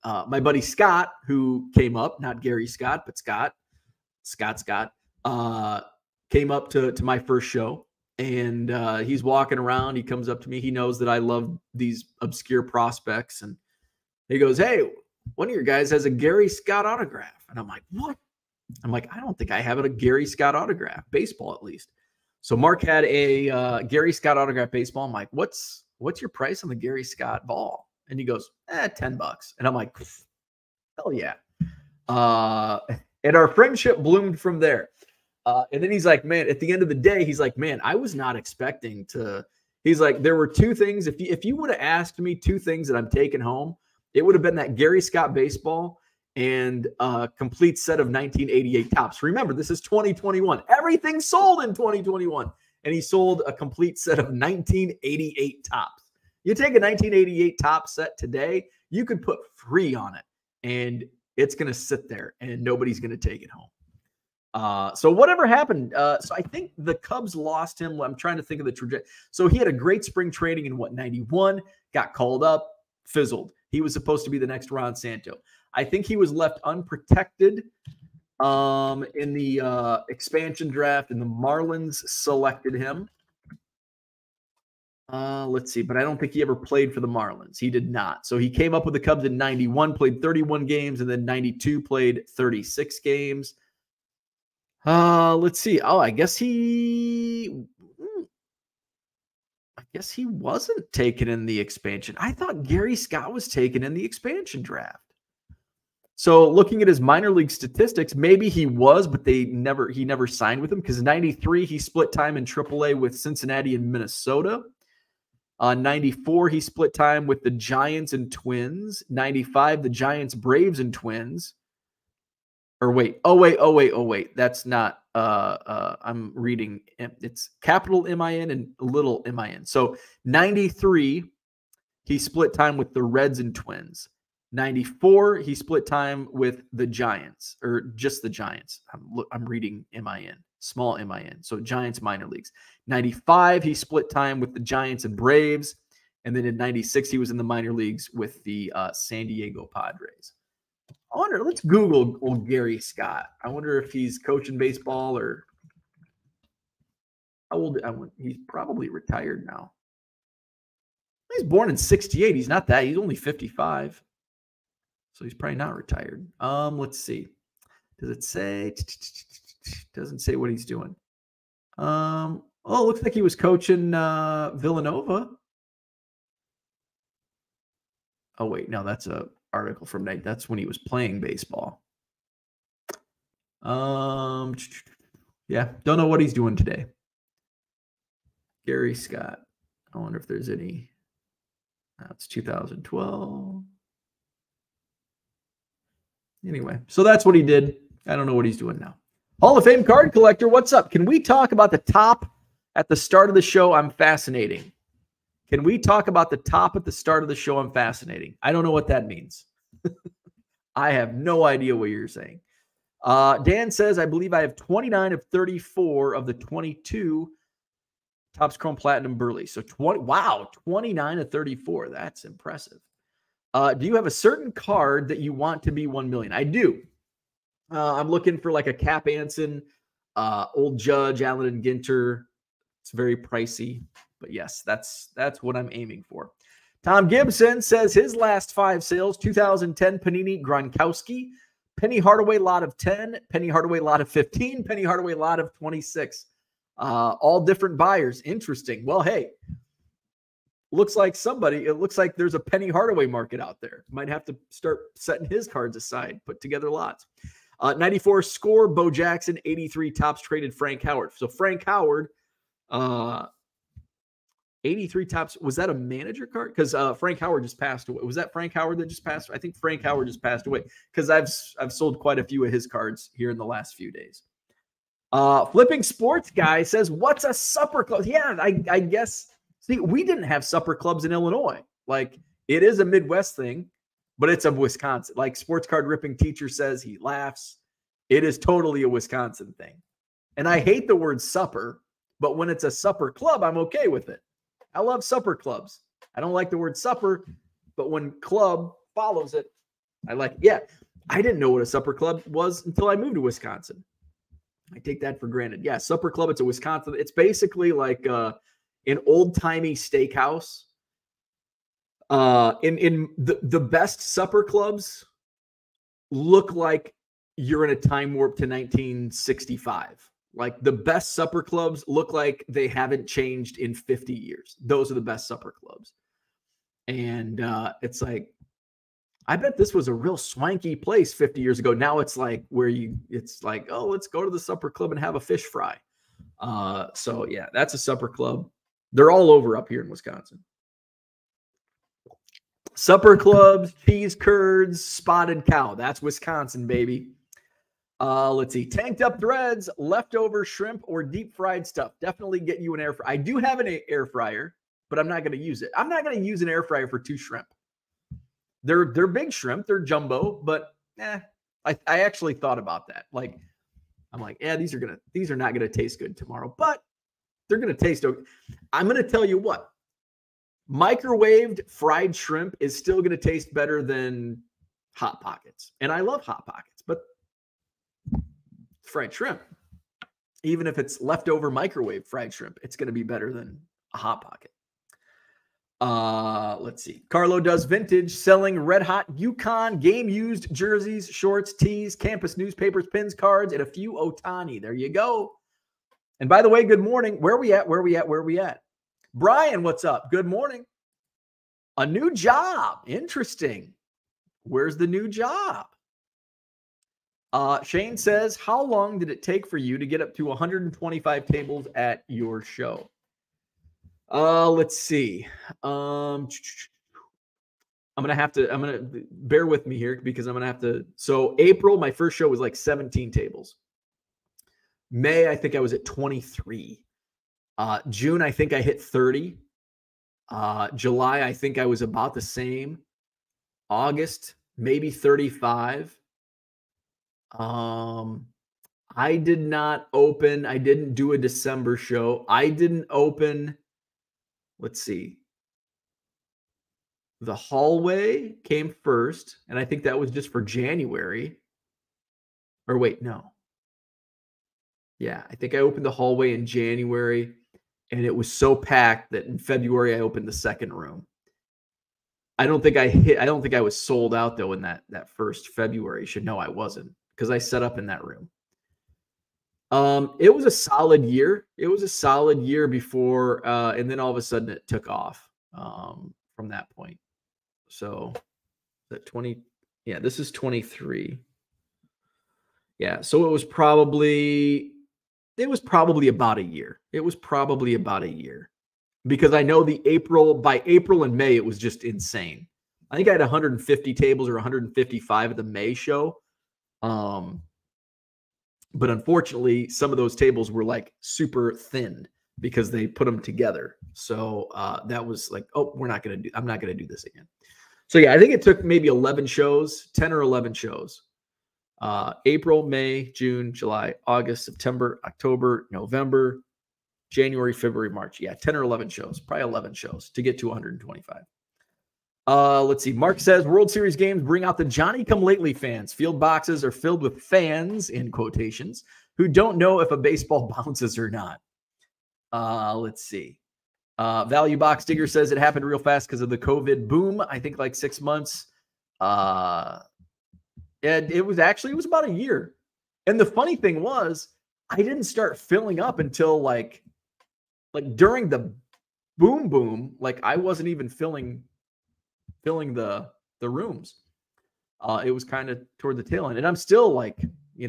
my buddy Scott, who came up, not Gary Scott, but Scott, came up to my first show. And he's walking around. He comes up to me. He knows that I love these obscure prospects. And he goes, hey, one of your guys has a Gary Scott autograph. And I'm like, what? I'm like, I don't think I have a Gary Scott autograph, baseball at least. So Mark had a Gary Scott autograph baseball. I'm like, what's your price on the Gary Scott ball? And he goes, $10. And I'm like, hell yeah. And our friendship bloomed from there. And then he's like, man, at the end of the day, he's like, man, I was not expecting to. He's like, there were two things. If you would have asked me two things that I'm taking home, it would have been that Gary Scott baseball and a complete set of 1988 tops. Remember, this is 2021. Everything sold in 2021. And he sold a complete set of 1988 tops. You take a 1988 top set today, you could put free on it. And it's going to sit there and nobody's going to take it home. So whatever happened, so I think the Cubs lost him. I'm trying to think of the trajectory. So he had a great spring training in 91, got called up, fizzled. He was supposed to be the next Ron Santo. I think he was left unprotected in the expansion draft, and the Marlins selected him. Let's see, but I don't think he ever played for the Marlins. He did not. So he came up with the Cubs in 91, played 31 games, and then 92 played 36 games. Let's see. Oh, I guess he wasn't taken in the expansion. I thought Gary Scott was taken in the expansion draft. So looking at his minor league statistics, maybe he was, but he never signed with him, because in 93 he split time in AAA with Cincinnati and Minnesota. 94 he split time with the Giants and Twins. 95 the Giants, Braves, and Twins. Or wait. That's not, I'm reading, it's capital M-I-N and little M-I-N. So 93, he split time with the Reds and Twins. 94, he split time with the Giants, or just the Giants. I'm reading M-I-N, small M-I-N. So Giants minor leagues. 95, he split time with the Giants and Braves. And then in 96, he was in the minor leagues with the San Diego Padres. I wonder, let's Google old Gary Scott. I wonder if he's coaching baseball or how old. He's probably retired now. He's born in 68. He's not that. He's only 55. So he's probably not retired. Let's see. Does it say? Doesn't say what he's doing. Oh, it looks like he was coaching Villanova. Oh, wait. No, that's a article from night. That's when he was playing baseball. Yeah, don't know what he's doing today. Gary Scott. I wonder if there's any. That's 2012. Anyway, so that's what he did. I don't know what he's doing now. Hall of Fame card collector, what's up? Can we talk about the top at the start of the show? I'm fascinating. Can we talk about the top at the start of the show? I'm fascinating. I don't know what that means. I have no idea what you're saying. Dan says, I believe I have 29 of 34 of the 22 Topps Chrome Platinum Burley. So 29 of 34. That's impressive. Do you have a certain card that you want to be 1 million? I do. I'm looking for like a Cap Anson, Old Judge, Allen and Ginter. It's very pricey, but yes, that's what I'm aiming for. Tom Gibson says his last 5 sales: 2010 Panini Gronkowski, Penny Hardaway lot of 10, Penny Hardaway lot of 15, Penny Hardaway lot of 26. All different buyers. Interesting. Well, hey. It looks like there's a Penny Hardaway market out there. Might have to start setting his cards aside, put together lots. 94 score, Bo Jackson. 83 Topps traded Frank Howard. So Frank Howard, 83 Topps. Was that a manager card? Because Frank Howard just passed away. Was that Frank Howard that just passed? I think Frank Howard just passed away, because I've sold quite a few of his cards here in the last few days. Flipping Sports Guy says, what's a supper club? Yeah, I guess. See, we didn't have supper clubs in Illinois. Like, it is a Midwest thing, but it's a Wisconsin. Like Sports Card Ripping Teacher says, he laughs. It is totally a Wisconsin thing. And I hate the word supper, but when it's a supper club, I'm okay with it. I love supper clubs. I don't like the word supper, but when club follows it, I like it. Yeah. I didn't know what a supper club was until I moved to Wisconsin. I take that for granted. Yeah, supper club. It's a Wisconsin. It's basically like an old-timey steakhouse. In the best supper clubs look like you're in a time warp to 1965. Like the best supper clubs look like they haven't changed in 50 years. Those are the best supper clubs. And it's like, I bet this was a real swanky place 50 years ago. Now it's like it's like, oh, let's go to the supper club and have a fish fry. So yeah, that's a supper club. They're all over up here in Wisconsin. Supper clubs, cheese curds, spotted cow. That's Wisconsin, baby. Let's see. Tanked up threads, leftover shrimp, or deep fried stuff. Definitely get you an air fryer. I do have an air fryer, but I'm not going to use it. I'm not going to use an air fryer for 2 shrimp. They're big shrimp. They're jumbo, but I actually thought about that. Like, I'm like, yeah, these are not gonna taste good tomorrow, but they're gonna taste okay. I'm gonna tell you what. Microwaved fried shrimp is still going to taste better than Hot Pockets. And I love Hot Pockets, but fried shrimp, even if it's leftover microwave fried shrimp, it's going to be better than a Hot Pocket. Let's see. Carlo does vintage, selling red hot Yukon game used jerseys, shorts, tees, campus newspapers, pins, cards, and a few Otani. There you go. And by the way, good morning. Where are we at? Brian, what's up? Good morning. A new job. Interesting. Where's the new job? Shane says, how long did it take for you to get up to 125 tables at your show? Let's see. I'm going to bear with me here because I'm going to have to. So April, my first show was like 17 tables. May, I think I was at 23. June, I think I hit 30. July, I think I was about the same. August, maybe 35. I did not open. I didn't do a December show. I didn't open. Let's see. The hallway came first, and I think that was just for January. Or wait, no. Yeah, I think I opened the hallway in January. And it was so packed that in February I opened the second room. I don't think I was sold out though in that first February. You should know I wasn't because I set up in that room. It was a solid year. It was a solid year before, and then all of a sudden it took off from that point. So that 20, yeah, this is 23. Yeah, so it was probably about a year. It was probably about a year because I know by April and May, it was just insane. I think I had 150 tables or 155 at the May show. But unfortunately, some of those tables were like super thin because they put them together. So that was like, oh, I'm not going to do this again. So yeah, I think it took maybe 11 shows, 10 or 11 shows. April, May, June, July, August, September, October, November, January, February, March. Yeah, 10 or 11 shows, probably 11 shows to get to 125. Let's see. Mark says World Series games bring out the Johnny-come-lately fans. Field boxes are filled with fans, in quotations, who don't know if a baseball bounces or not. Let's see. Value Box Digger says it happened real fast because of the COVID boom. I think like 6 months. It was about a year. And the funny thing was, I didn't start filling up until like during the boom, like I wasn't even filling the rooms. It was kind of toward the tail end. And I'm still like,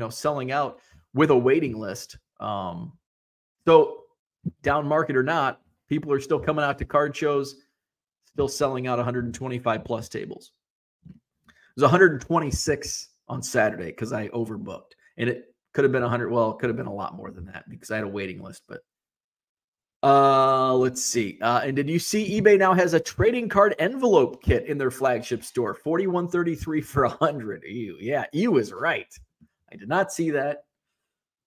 selling out with a waiting list. So down market or not, people are still coming out to card shows, still selling out 125 plus tables. It was 126 on Saturday because I overbooked. And it could have been 100. Well, it could have been a lot more than that because I had a waiting list. But let's see. And did you see eBay now has a trading card envelope kit in their flagship store? $41.33 for 100. Ew. Yeah, you is right. I did not see that.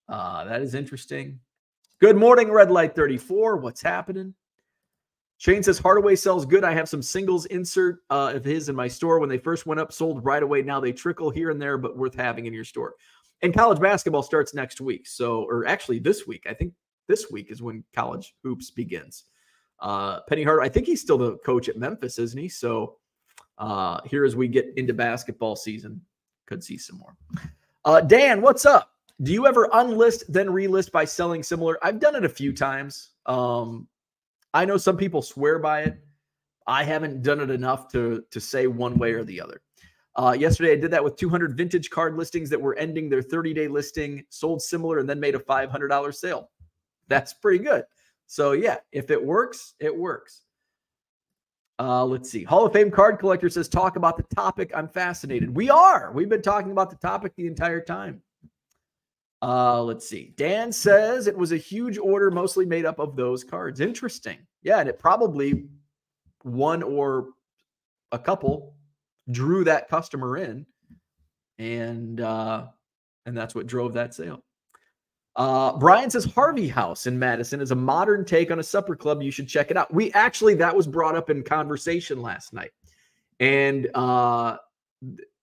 That is interesting. Good morning, Red Light 34. What's happening? Shane says Hardaway sells good. I have some singles insert of his in my store. When they first went up, sold right away. Now they trickle here and there, but worth having in your store. And college basketball starts next week. So, or actually this week. I think this week is when college hoops begins. Penny Hardaway, I think he's still the coach at Memphis, isn't he? So here as we get into basketball season, could see some more. Dan, what's up? Do you ever unlist, then relist by selling similar? I've done it a few times. I know some people swear by it. I haven't done it enough to say one way or the other. Yesterday, I did that with 200 vintage card listings that were ending their 30-day listing, sold similar, and then made a $500 sale. That's pretty good. So, yeah, if it works, it works. Let's see. Hall of Fame card collector says, talk about the topic. I'm fascinated. We are. We've been talking about the topic the entire time. Let's see. Dan says it was a huge order, mostly made up of those cards. Interesting. Yeah, and it probably one or a couple drew that customer in, and that's what drove that sale. Brian says Harvey House in Madison is a modern take on a supper club. You should check it out. That was brought up in conversation last night, and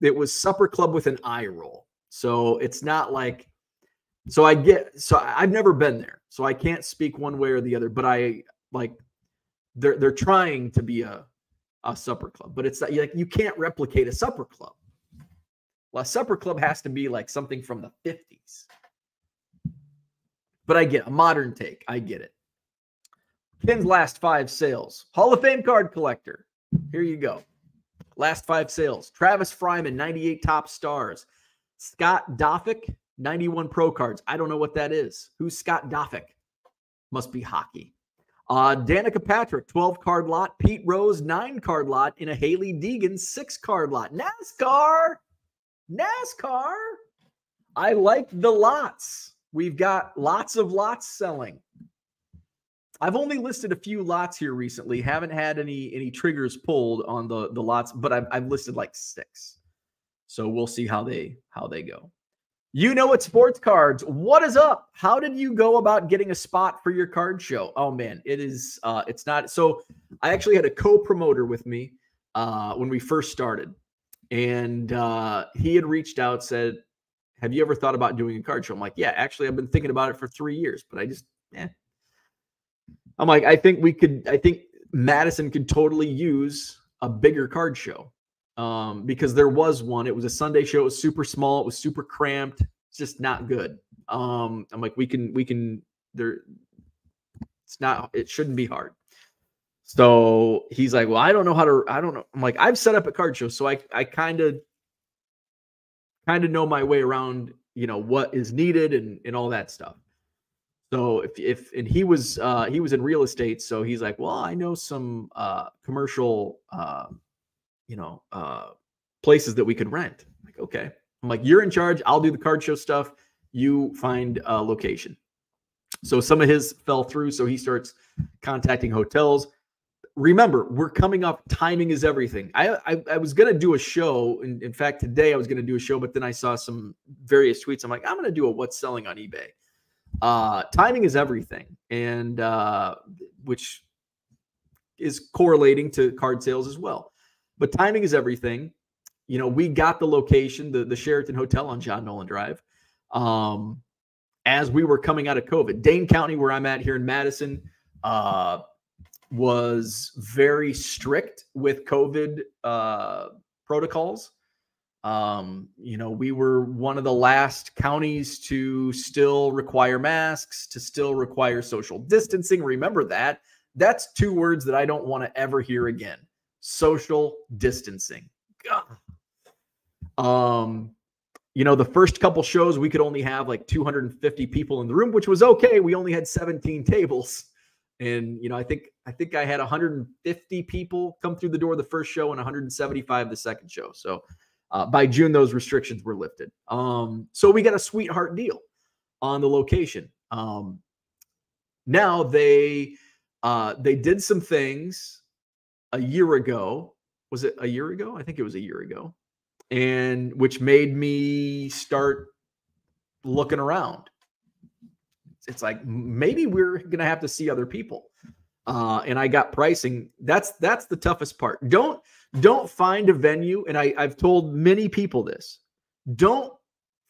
it was supper club with an eye roll. So it's not like. So I've never been there, so I can't speak one way or the other, but they're trying to be a supper club, but it's like you can't replicate a supper club. Well, a supper club has to be like something from the 50s. But I get a modern take. I get it. Ken's last 5 sales. Hall of Fame card collector. Here you go. Last 5 sales. Travis Fryman, 98 top stars. Scott Doffick, 91 pro cards. I don't know what that is. Who's Scott Doffick? Must be hockey. Danica Patrick, 12 card lot. Pete Rose, 9 card lot in a Haley Deegan 6 card lot. NASCAR. I like the lots. We've got lots of lots selling. I've only listed a few lots here recently. Haven't had any triggers pulled on the lots, but I've listed like 6. So we'll see how they go. You know what, sports cards. What is up? How did you go about getting a spot for your card show? Oh man, it's not. So I actually had a co-promoter with me when we first started, and he had reached out, said, have you ever thought about doing a card show? I'm like, yeah, actually I've been thinking about it for 3 years, but I'm like, I think Madison could totally use a bigger card show. Because there was one. It was a Sunday show. It was super small. It was super cramped. It's just not good. I'm like, we can there. It shouldn't be hard. So he's like, well, I don't know. I'm like, I've set up a card show, so I kind of know my way around, what is needed and all that stuff. So and he was in real estate, so he's like, well, I know some commercial places that we could rent. I'm like, okay. I'm like, you're in charge. I'll do the card show stuff. You find a location. So some of his fell through. So he starts contacting hotels. Remember, we're coming up. Timing is everything. I was going to do a show. In fact, today I was going to do a show, but then I saw some various tweets. I'm like, I'm going to do a what's selling on eBay. Timing is everything. And which is correlating to card sales as well. But timing is everything. We got the location, the Sheraton Hotel on John Nolan Drive, as we were coming out of COVID. Dane County, where I'm at here in Madison, was very strict with COVID protocols. We were one of the last counties to still require masks, to still require social distancing. Remember that. That's 2 words that I don't want to ever hear again. Social distancing. The first couple shows, we could only have like 250 people in the room, which was okay. We only had 17 tables. And, I think I had 150 people come through the door the first show and 175 the second show. So by June, those restrictions were lifted. So we got a sweetheart deal on the location. Now they did some things a year ago. Was it a year ago? I think it was a year ago. And which made me start looking around. It's like, maybe we're going to have to see other people. and I got pricing. That's the toughest part. Don't find a venue, and I've told many people this. Don't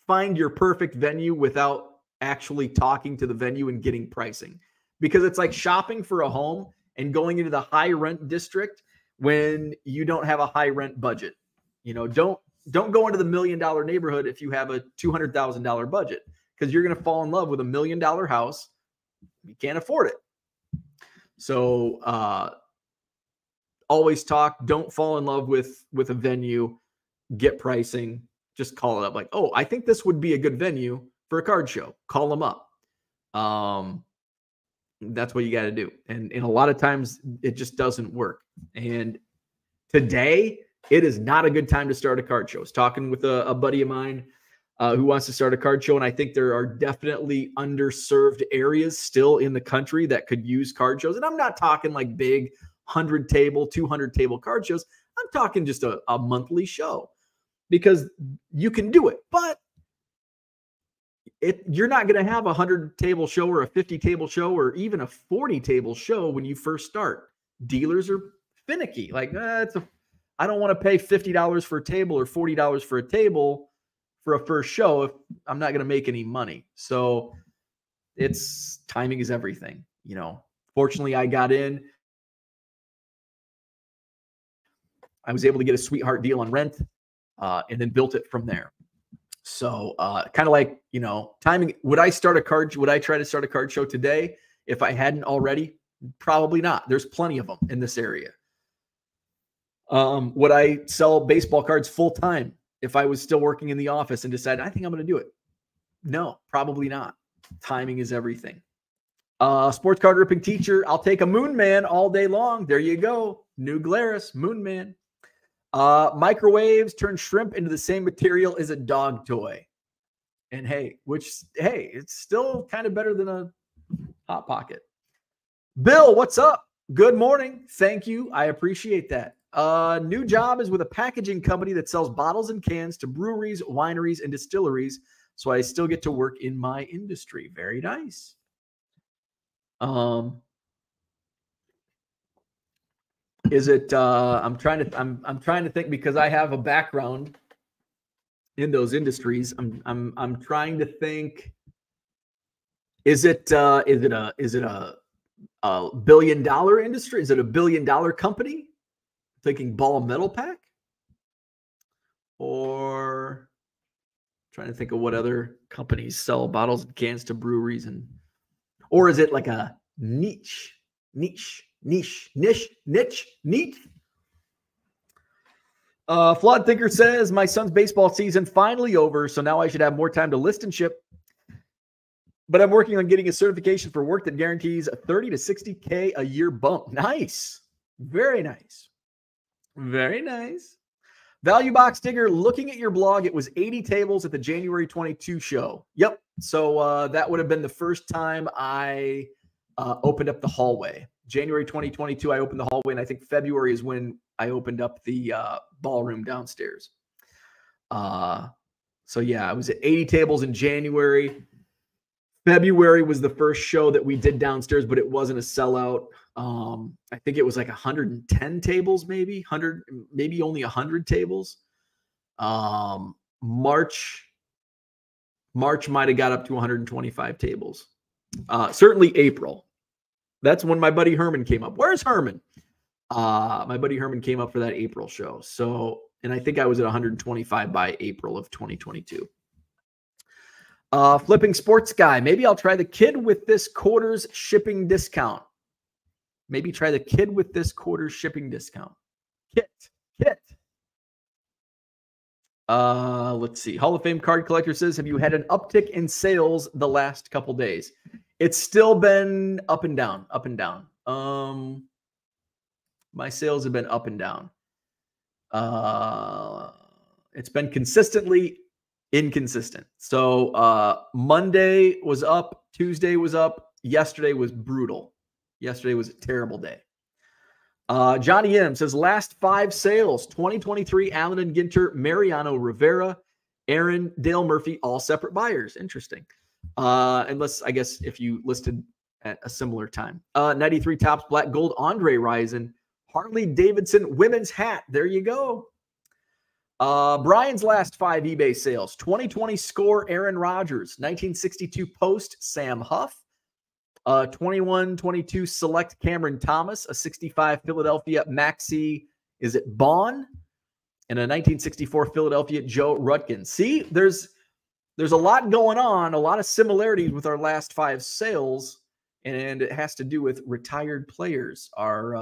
find your perfect venue without actually talking to the venue and getting pricing, because it's like shopping for a home and going into the high rent district when you don't have a high rent budget. Don't go into the $1 million neighborhood if you have a $200,000 budget, because you're going to fall in love with $1 million house. You can't afford it. So always talk. Don't fall in love with a venue. Get pricing. Just call it up. Like, oh, I think this would be a good venue for a card show. Call them up. That's what you got to do. And a lot of times it just doesn't work. And today, it is not a good time to start a card show. I was talking with a buddy of mine who wants to start a card show, and I think there are definitely underserved areas still in the country that could use card shows. And I'm not talking like big 100-table, 200-table card shows. I'm talking just a monthly show, because you can do it. But you're not going to have a 100-table show or a 50-table show or even a 40-table show when you first start. Dealers are finicky. Like, I don't want to pay $50 for a table or $40 for a table for a first show if I'm not going to make any money. So timing is everything. Fortunately, I got in. I was able to get a sweetheart deal on rent and then built it from there. So kind of like, timing. Would I try to start a card show today if I hadn't already? Probably not. There's plenty of them in this area. Would I sell baseball cards full time if I was still working in the office and decided, I think I'm going to do it? No, probably not. Timing is everything. Sports card ripping teacher. I'll take a Moon Man all day long. There you go. New Glarus, Moon Man. Microwaves turn shrimp into the same material as a dog toy. And it's still kind of better than a Hot Pocket. Bill, what's up? Good morning. Thank you. I appreciate that. New job is with a packaging company that sells bottles and cans to breweries, wineries, and distilleries. So I still get to work in my industry. Very nice. Is it? I'm trying to think, because I have a background in those industries. I'm trying to think. Is it a $1 billion industry? Is it a $1 billion company? Thinking Ball Metal Pack, or trying to think of what other companies sell bottles and cans to breweries, or is it like a niche? Flawed Thinker says, my son's baseball season finally over, so now I should have more time to list and ship. But I'm working on getting a certification for work that guarantees a 30 to 60K a year bump. Nice. Very nice. Very nice. Value Box Digger, looking at your blog, it was 80 tables at the January 22 show. Yep. So that would have been the first time I opened up the hallway. January 2022, I opened the hallway, and I think February is when I opened up the ballroom downstairs. So yeah, I was at 80 tables in January. February was the first show that we did downstairs, but it wasn't a sellout. I think it was like 110 tables, maybe 100, maybe only 100 tables. March might have got up to 125 tables. Certainly April. That's when my buddy Herman came up. Where's Herman? My buddy Herman came up for that April show. So, and I think I was at 125 by April of 2022. Flipping Sports Guy. Maybe I'll try the kid with this quarter's shipping discount. Let's see. Hall of Fame card collector says, have you had an uptick in sales the last couple days? It's still been up and down. My sales have been up and down. It's been consistently inconsistent. So Monday was up, Tuesday was up, yesterday was brutal. Yesterday was a terrible day. Johnny M says, last 5 sales, 2023, Allen and Ginter, Mariano Rivera, Aaron, Dale Murphy, all separate buyers. Interesting. Unless, I guess, if you listed at a similar time. 93 Topps Black Gold, Andre Rison, Harley Davidson women's hat. There you go. Brian's last 5 eBay sales. 2020 score, Aaron Rodgers. 1962 post, Sam Huff. 21-22 select, Cameron Thomas. A 65 Philadelphia Maxi, is it Bond? And a 1964 Philadelphia Joe Rutkin. See, there's a lot going on, a lot of similarities with our last 5 sales, and it has to do with retired players are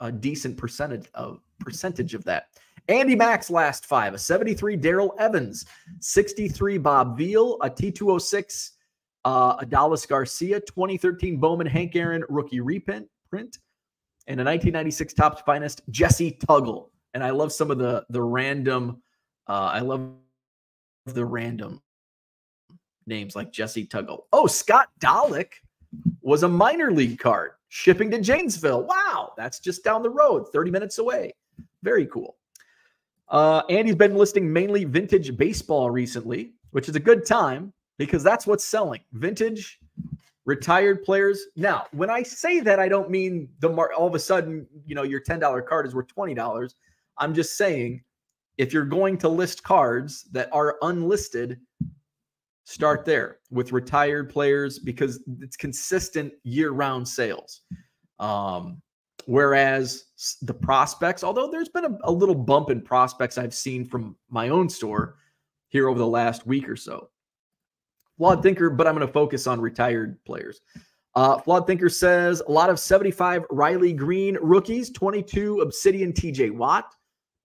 a decent percentage of that. Andy Mack's last 5, a 73 Darrell Evans, 63 Bob Veal, a T206 Adalis Garcia, 2013 Bowman Hank Aaron rookie reprint, and a 1996 Topps Finest Jesse Tuggle. And I love some of the random, I love the random names like Jesse Tuggle. Oh, Scott Dolick was a minor league card shipping to Janesville. Wow, that's just down the road, 30 minutes away. Very cool. Andy's been listing mainly vintage baseball recently, which is a good time because that's what's selling. Vintage retired players. Now, when I say that, I don't mean all of a sudden, your $10 card is worth $20. I'm just saying, if you're going to list cards that are unlisted, start there with retired players because it's consistent year-round sales. Whereas the prospects, although there's been a little bump in prospects I've seen from my own store here over the last week or so. Flawed Thinker, but I'm going to focus on retired players. Flawed Thinker says a lot of 75 Riley Green rookies, 22 Obsidian TJ Watt,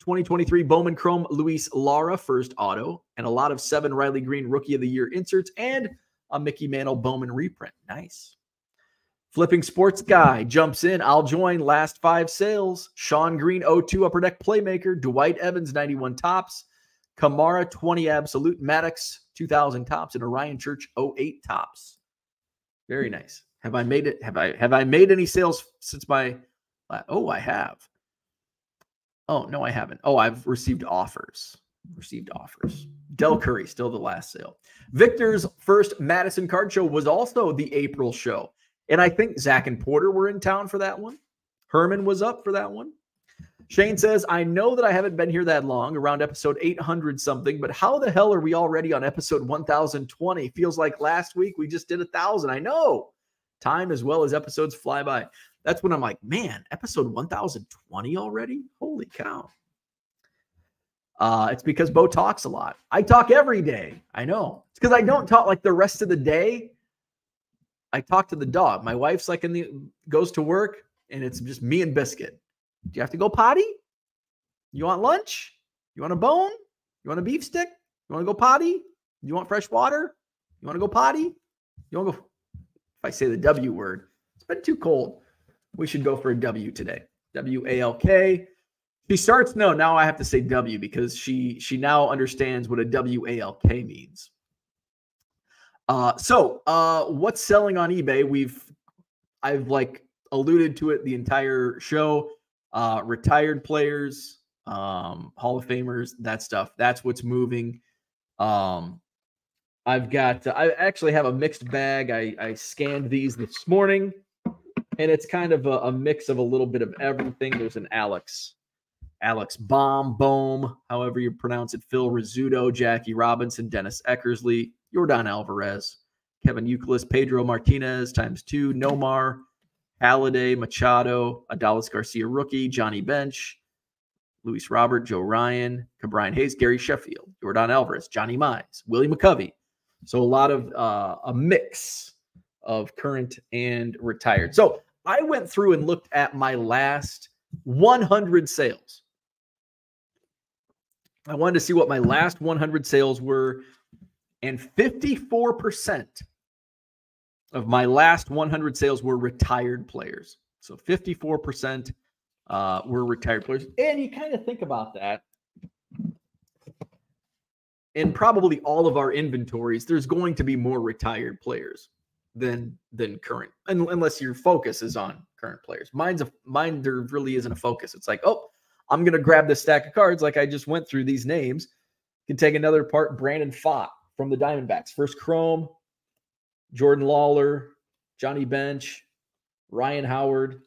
2023 Bowman Chrome Luis Lara first auto, and a lot of 7 Riley Green Rookie of the Year inserts and a Mickey Mantle Bowman reprint. Nice. Flipping Sports Guy jumps in. I'll join last 5 sales. Sean Green 02 Upper Deck Playmaker, Dwight Evans 91 Topps, Kamara 20 Absolute, Maddox 2000 Topps, and Orion Church 08 Topps. Very nice. Have I made it? Have I made any sales since my? Oh, I have. Oh, no, I haven't. Oh, I've received offers. Del Curry, still the last sale. Victor's first Madison Card Show was also the April show. And I think Zach and Porter were in town for that one. Herman was up for that one. Shane says, I know that I haven't been here that long, around episode 800 something, but how the hell are we already on episode 1020? Feels like last week we just did 1,000. I know. Time as well as episodes fly by. That's when I'm like, man, episode 1020 already? Holy cow. It's because Bo talks a lot. I talk every day. I know. It's because I don't talk like the rest of the day. I talk to the dog. My wife's like goes to work, and it's just me and Biscuit. Do you have to go potty? You want lunch? You want a bone? You want a beef stick? You want to go potty? You want fresh water? You want to go potty? You want to go? If I say the W word, it's been too cold. We should go for a W today. W-A-L-K. She starts, no, now I have to say W because she now understands what a W-A-L-K means. So what's selling on eBay? I've like alluded to it the entire show. Retired players, Hall of Famers, that stuff. That's what's moving. I actually have a mixed bag. I scanned these this morning, and it's kind of a mix of a little bit of everything. There's an Alex Bohm, however you pronounce it, Phil Rizzuto, Jackie Robinson, Dennis Eckersley, Yordan Alvarez, Kevin Youkilis, Pedro Martinez ×2, Nomar, Halladay, Machado, Adalis Garcia rookie, Johnny Bench, Luis Robert, Joe Ryan, Cabrian Hayes, Gary Sheffield, Yordan Alvarez, Johnny Mize, Willie McCovey. So a lot of a mix of current and retired. So I went through and looked at my last 100 sales. I wanted to see what my last 100 sales were, and 54% of my last 100 sales were retired players. So 54% were retired players. And you kind of think about that. In probably all of our inventories, there's going to be more retired players than current, unless your focus is on current players. Mine, there really isn't a focus. It's like, oh, I'm going to grab this stack of cards like I just went through these names. Can take another part. Brandon Pfaadt from the Diamondbacks. First Chrome, Jordan Lawler, Johnny Bench, Ryan Howard,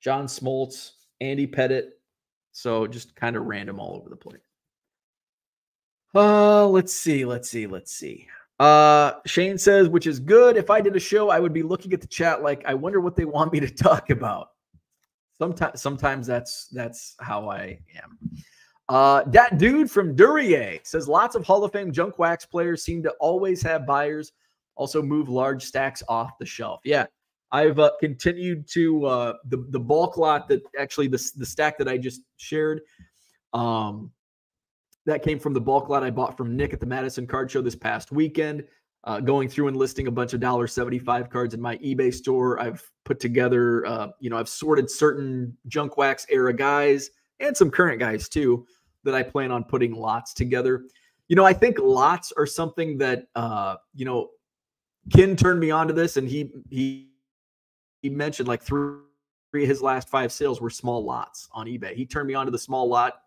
John Smoltz, Andy Pettit. So just kind of random all over the place. Let's see. Shane says, which is good. If I did a show, I would be looking at the chat like, I wonder what they want me to talk about. Sometimes that's how I am. That dude from Duryea says lots of Hall of Fame junk wax players seem to always have buyers. Also move large stacks off the shelf. Yeah, I've continued to the bulk lot that actually the stack that I just shared. That came from the bulk lot I bought from Nick at the Madison Card Show this past weekend. Going through and listing a bunch of $1.75 cards in my eBay store. I've put together, I've sorted certain junk wax era guys and some current guys too that I plan on putting lots together. I think lots are something that, Ken turned me on to this, and he mentioned like three of his last 5 sales were small lots on eBay. He turned me on to the small lot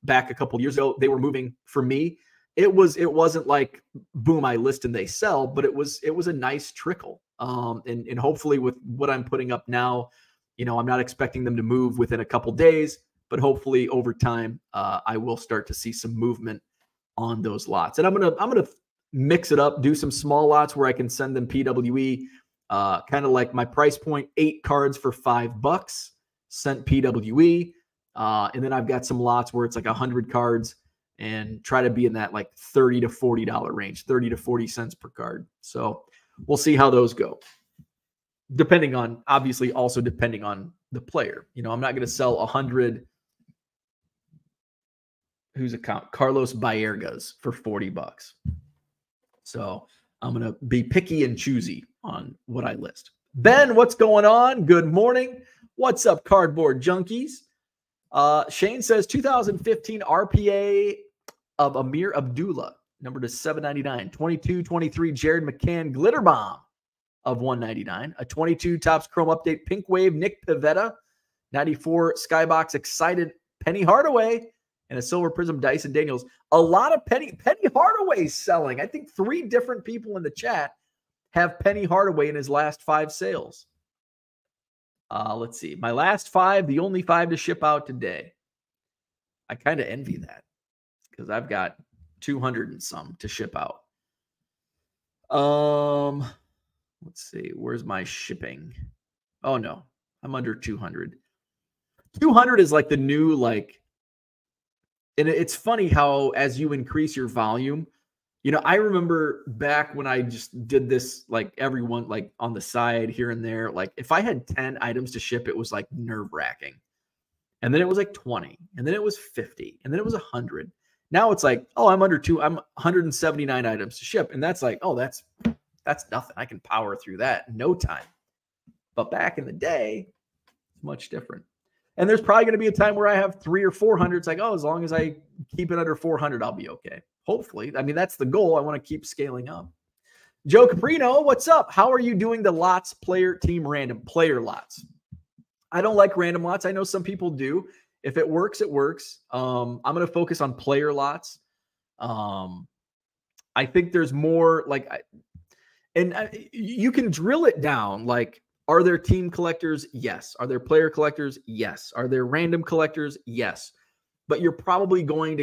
back a couple years ago. They were moving for me. It wasn't like boom, I list and they sell, but it was a nice trickle. And hopefully with what I'm putting up now, I'm not expecting them to move within a couple days, but hopefully over time, I will start to see some movement on those lots. And I'm gonna mix it up, do some small lots where I can send them PWE, kind of like my price point, 8 cards for $5 sent PWE. And then I've got some lots where it's like 100 cards and try to be in that like $30 to $40 range, 30 to 40 cents per card. So we'll see how those go. Depending on the player. I'm not going to sell 100. Whose account? Carlos Baerga's for $40. So I'm going to be picky and choosy on what I list. Ben, what's going on? Good morning. What's up, cardboard junkies? Shane says 2015 RPA of Amir Abdullah, number to 799. 22-23 Jared McCann Glitter Bomb of 199. A 22 Topps Chrome Update Pink Wave Nick Pivetta. 94 Skybox Excited Penny Hardaway. And a Silver Prism Dyson Daniels. A lot of Penny Hardaway selling. I think 3 different people in the chat have Penny Hardaway in his last 5 sales. Let's see. My last 5, the only 5 to ship out today. I kind of envy that because I've got 200 and some to ship out. Let's see. Where's my shipping? Oh, no. I'm under 200. 200 is like the new, and it's funny how as you increase your volume, I remember back when I just did this, like everyone, like on the side here and there, like if I had 10 items to ship, it was like nerve wracking. And then it was like 20, and then it was 50, and then it was 100. Now it's like, oh, I'm 179 items to ship. And that's like, oh, that's nothing. I can power through that in no time. But back in the day, it's much different. And there's probably going to be a time where I have 300 or 400. It's like, oh, as long as I keep it under 400, I'll be okay. Hopefully. I mean, that's the goal. I want to keep scaling up. Joe Caprino, what's up? How are you doing the lots player team random player lots? I don't like random lots. I know some people do. If it works, it works. I'm going to focus on player lots. I think there's more you can drill it down. Like, are there team collectors? Yes. Are there player collectors? Yes. Are there random collectors? Yes. But you're probably going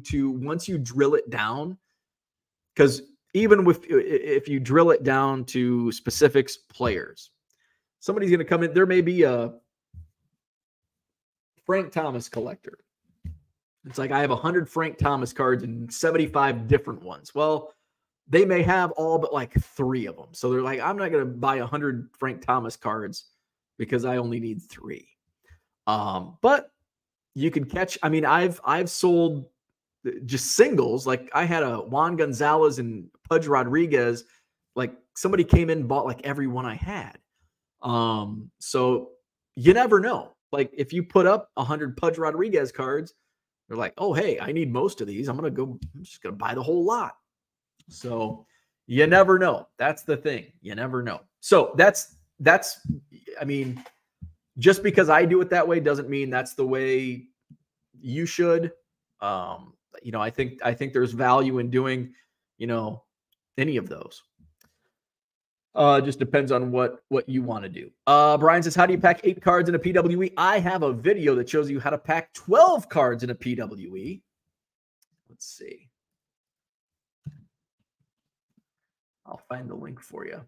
to, once you drill it down, because even if you drill it down to specifics players, somebody's going to come in. There may be a Frank Thomas collector. It's like I have 100 Frank Thomas cards and 75 different ones. Well, they may have all but like 3 of them. So they're like, I'm not going to buy 100 Frank Thomas cards because I only need 3. But you can catch, I mean, I've sold just singles. Like I had a Juan Gonzalez and Pudge Rodriguez. Like somebody came in and bought like every one I had. So you never know. Like if you put up 100 Pudge Rodriguez cards, they're like, oh, hey, I need most of these. I'm just going to buy the whole lot. So you never know. That's the thing. You never know. So that's, I mean, just because I do it that way doesn't mean that's the way you should. I think there's value in doing, any of those. Just depends on what you want to do. Brian says, how do you pack 8 cards in a PWE? I have a video that shows you how to pack 12 cards in a PWE. Let's see. I'll find the link for you.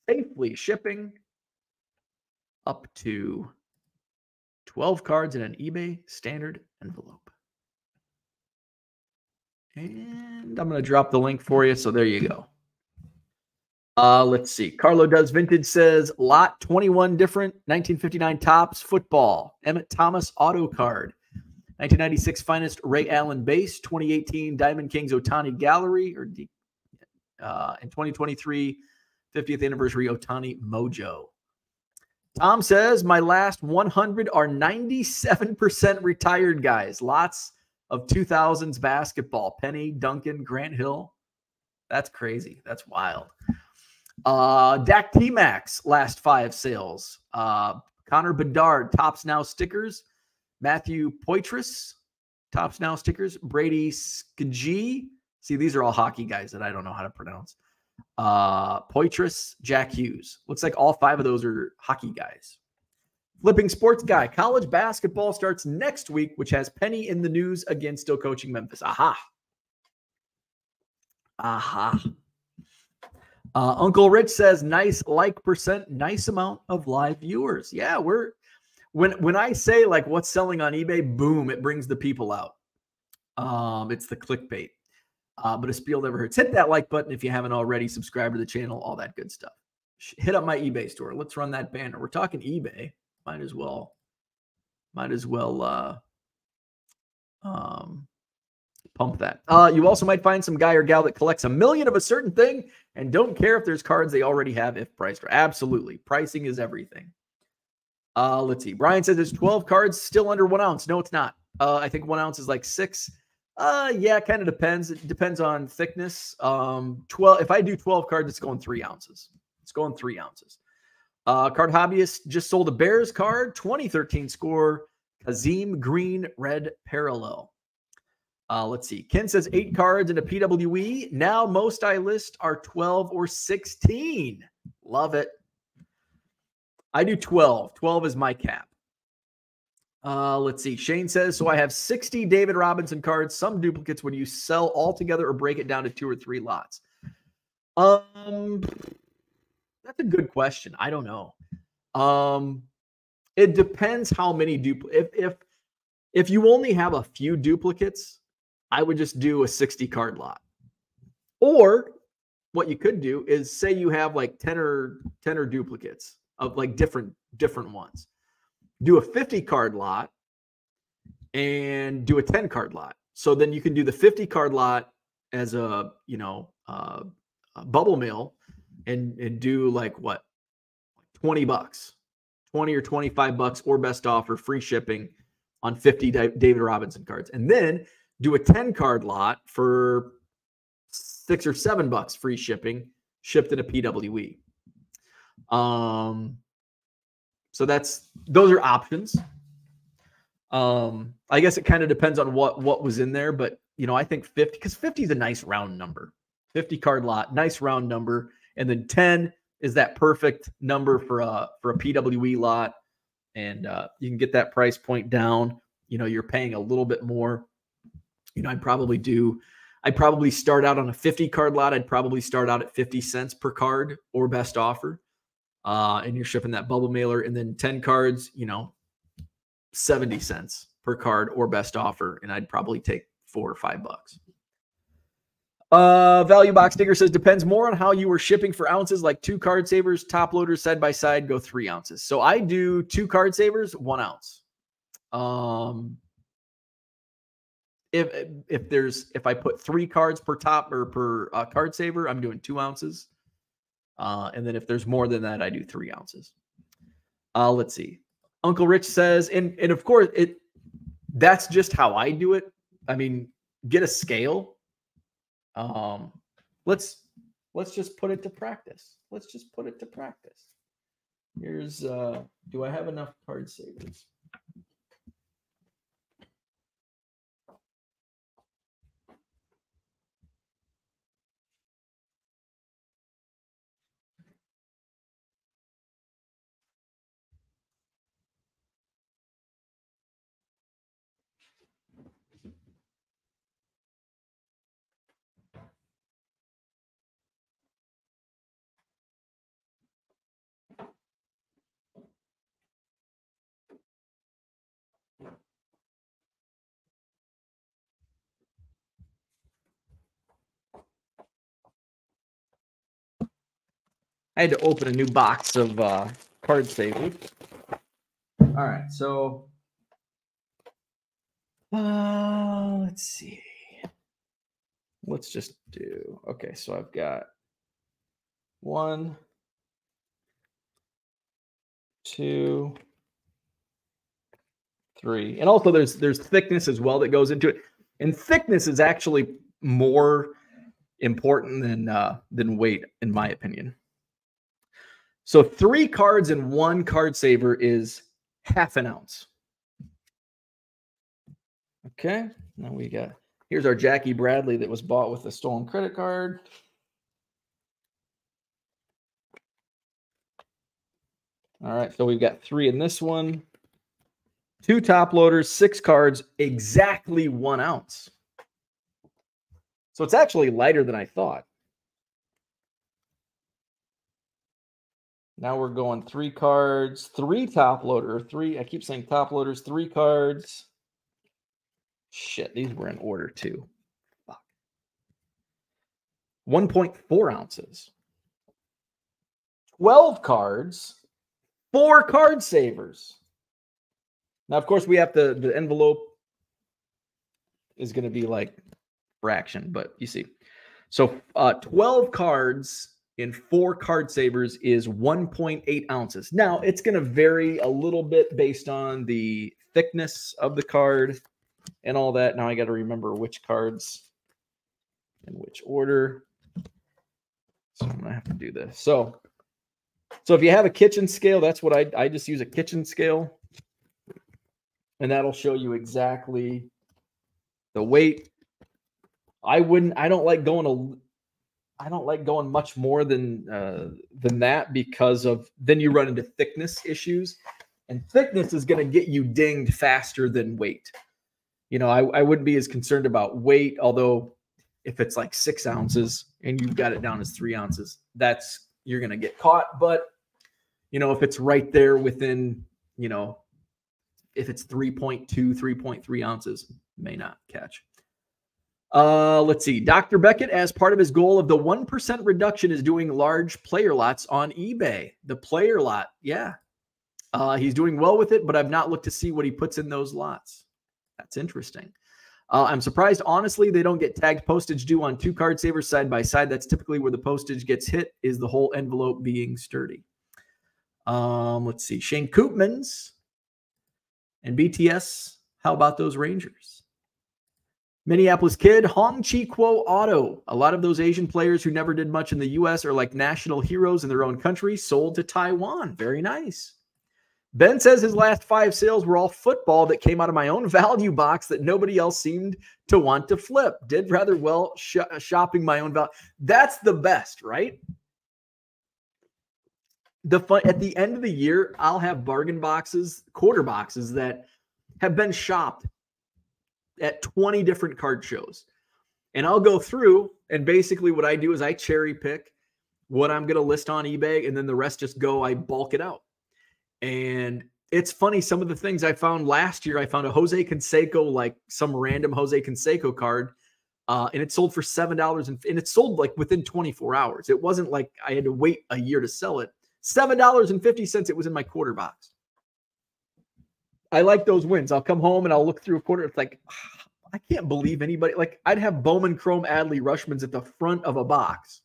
Safely shipping up to 12 cards in an eBay standard envelope. And I'm going to drop the link for you. So there you go. Let's see. Carlo Does Vintage says, lot 21 different 1959 Topps football. Emmett Thomas auto card. 1996 finest Ray Allen base. 2018 Diamond Kings Otani Gallery. In 2023 50th anniversary Otani Mojo. Tom says, my last 100 are 97% retired guys. Lots of 2000s basketball. Penny, Duncan, Grant Hill. That's crazy. That's wild. Dak T-Max, last 5 sales. Connor Bedard, Topps Now stickers. Matthew Poitras, Topps Now stickers. Brady Skagee. See, these are all hockey guys that I don't know how to pronounce. Poitras, Jack Hughes. Looks like all 5 of those are hockey guys. Flipping Sports Guy. College basketball starts next week, which has Penny in the news again, still coaching Memphis. Aha. Uncle Rich says, nice like percent, nice amount of live viewers. Yeah, when I say like what's selling on eBay, boom, it brings the people out. It's the clickbait. But a spiel never hurts. Hit that like button if you haven't already. Subscribe to the channel, all that good stuff. Hit up my eBay store. Let's run that banner. We're talking eBay. Might as well pump that. You also might find some guy or gal that collects 1 million of a certain thing and don't care if there's cards they already have if priced. Absolutely. Pricing is everything. Let's see. Brian says there's 12 cards still under 1 ounce. No, it's not. I think 1 ounce is like 6. Yeah, kind of depends. It depends on thickness. 12. If I do 12 cards, it's going 3 ounces. It's going 3 ounces. Card Hobbyist just sold a Bears card, 2013 score, Kazim Green Red Parallel. Let's see. Ken says 8 cards in a PWE. Now most I list are 12 or 16. Love it. I do 12. 12 is my cap. Let's see. Shane says, so I have 60 David Robinson cards. Some duplicates. Would you sell all together or break it down to 2 or 3 lots? That's a good question. I don't know. It depends how many if you only have a few duplicates, I would just do a 60 card lot. Or what you could do is say you have like 10 or duplicates of like different ones. Do a 50 card lot and do a 10 card lot. So then you can do the 50 card lot as a bubble mail and do like what, $20, 20 or $25 or best offer, free shipping on 50 David Robinson cards. And then do a 10 card lot for $6 or $7 free shipping, shipped in a PWE. So those are options. I guess it kind of depends on what was in there, but I think 50, because 50 is a nice round number. 50 card lot, nice round number, and then 10 is that perfect number for a PWE lot, and you can get that price point down. You're paying a little bit more. I'd probably start out on a 50 card lot. I'd probably start out at 50 cents per card or best offer. And you're shipping that bubble mailer, and then 10 cards, 70 cents per card or best offer. And I'd probably take $4 or $5. Value Box Digger says, depends more on how you were shipping for ounces, like 2 card savers, top loaders side by side, go 3 ounces. So I do 2 card savers, 1 ounce. If I put 3 cards per top or per card saver, I'm doing 2 ounces. And then if there's more than that, I do 3 ounces. Let's see. Uncle Rich says, and of course that's just how I do it. I mean, get a scale. Let's just put it to practice. Here's do I have enough card savers? I had to open a new box of card savers. All right, so let's see. Let's just do, okay, so I've got 1, 2, 3. And also there's thickness as well that goes into it. And thickness is actually more important than weight, in my opinion. So 3 cards in 1 card saver is half an ounce. Okay, now we got, here's our Jackie Bradley that was bought with a stolen credit card. All right, so we've got 3 in this one. 2 top loaders, 6 cards, exactly 1 ounce. So it's actually lighter than I thought. Now we're going 3 cards, 3 top loader, 3. I keep saying top loaders, 3 cards. Shit, these were in order too. Fuck. 1.4 ounces. 12 cards, 4 card savers. Now, of course, we have the envelope is going to be like fraction, but you see. So 12 cards in 4 card savers is 1.8 ounces. Now, it's going to vary a little bit based on the thickness of the card and all that. Now I got to remember which cards in which order. So I'm going to have to do this. So if you have a kitchen scale, that's what I just use, a kitchen scale. And that'll show you exactly the weight. I don't like going much more than that, because of then you run into thickness issues, and thickness is going to get you dinged faster than weight. You know, I wouldn't be as concerned about weight, although if it's like 6 ounces and you've got it down as 3 ounces, you're going to get caught. But, you know, if it's right there within, you know, if it's 3.2, 3.3 ounces, may not catch. Let's see. Dr. Beckett, as part of his goal of the 1% reduction, is doing large player lots on eBay. The player lot, yeah. He's doing well with it, but I've not looked to see what he puts in those lots. That's interesting. I'm surprised, honestly, they don't get tagged postage due on 2 card savers side by side. That's typically where the postage gets hit, is the whole envelope being sturdy. Let's see. Shane Koopmans and BTS. How about those Rangers? Minneapolis Kid, Hong Chi Kuo Auto. A lot of those Asian players who never did much in the U.S. are like national heroes in their own country, sold to Taiwan. Very nice. Ben says his last 5 sales were all football that came out of my own value box that nobody else seemed to want to flip. Did rather well shopping my own value. That's the best, right? At the end of the year, I'll have bargain boxes, quarter boxes that have been shopped at 20 different card shows. And I'll go through, and basically what I do is I cherry pick what I'm going to list on eBay, and then the rest just go, I bulk it out. And it's funny, some of the things I found last year, I found a Jose Canseco, like some random Jose Canseco card, and it sold for $7, and it sold like within 24 hours. It wasn't like I had to wait a year to sell it. $7.50, it was in my quarter box. I like those wins. I'll come home and I'll look through a quarter. It's like, I can't believe anybody, like I'd have Bowman Chrome Adley Rushmans at the front of a box,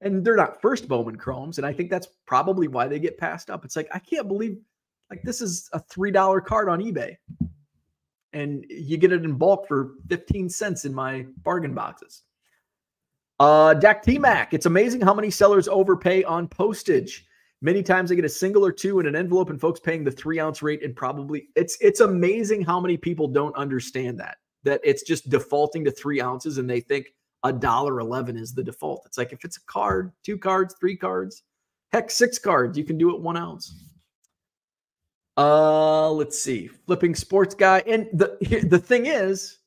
and they're not first Bowman Chromes. And I think that's probably why they get passed up. It's like, I can't believe, like, this is a $3 card on eBay and you get it in bulk for 15 cents in my bargain boxes. Dak T-Mac, it's amazing how many sellers overpay on postage. Many times I get a single or 2 in an envelope, and folks paying the 3-ounce rate, and probably it's amazing how many people don't understand that it's just defaulting to 3 ounces, and they think $1.11 is the default. It's like, if it's a card, 2 cards, 3 cards, heck, 6 cards, you can do it 1 ounce. Let's see. Flipping Sports Guy. And the thing is,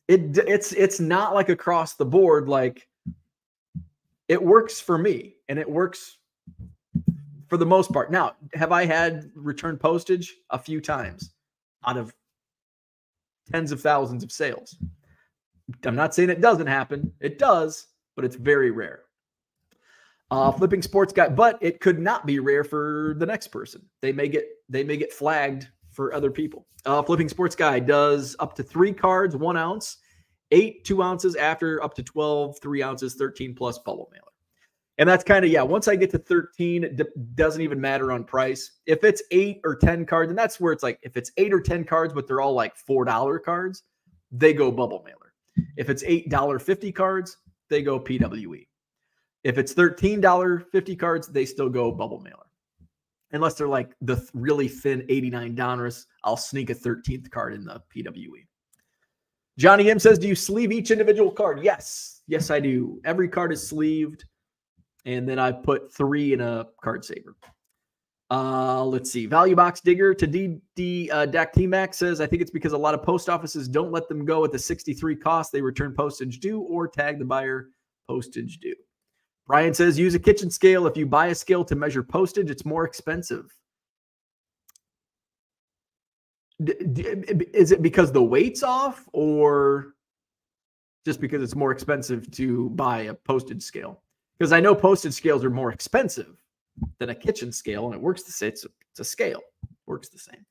it's not like across the board. Like, it works for me, and it works for the most part. Now, have I had return postage? A few times out of tens of thousands of sales. I'm not saying it doesn't happen. It does, but it's very rare. Flipping sports guy, but it could not be rare for the next person. They may get flagged for other people. Flipping sports guy does up to 3 cards, 1 ounce, 8, 2 ounces after, up to 12, 3 ounces, 13 plus bubble mailer. And that's kind of, yeah, once I get to 13, it doesn't even matter on price. If it's 8 or 10 cards, and that's where it's like, if it's 8 or 10 cards, but they're all like $4 cards, they go bubble mailer. If it's $8.50 cards, they go PWE. If it's $13.50 cards, they still go bubble mailer. Unless they're like the really thin 89 Donruss, I'll sneak a 13th card in the PWE. Johnny M says, do you sleeve each individual card? Yes. Yes, I do. Every card is sleeved. And then I put 3 in a card saver. Let's see. Value Box Digger to Dak T-Max says, I think it's because a lot of post offices don't let them go at the 63 cost. They return postage due or tag the buyer postage due. Brian says, use a kitchen scale. If you buy a scale to measure postage, it's more expensive. Is it because the weight's off or just because it's more expensive to buy a postage scale? Because I know postage scales are more expensive than a kitchen scale, and it works the same. It's a scale. It works the same.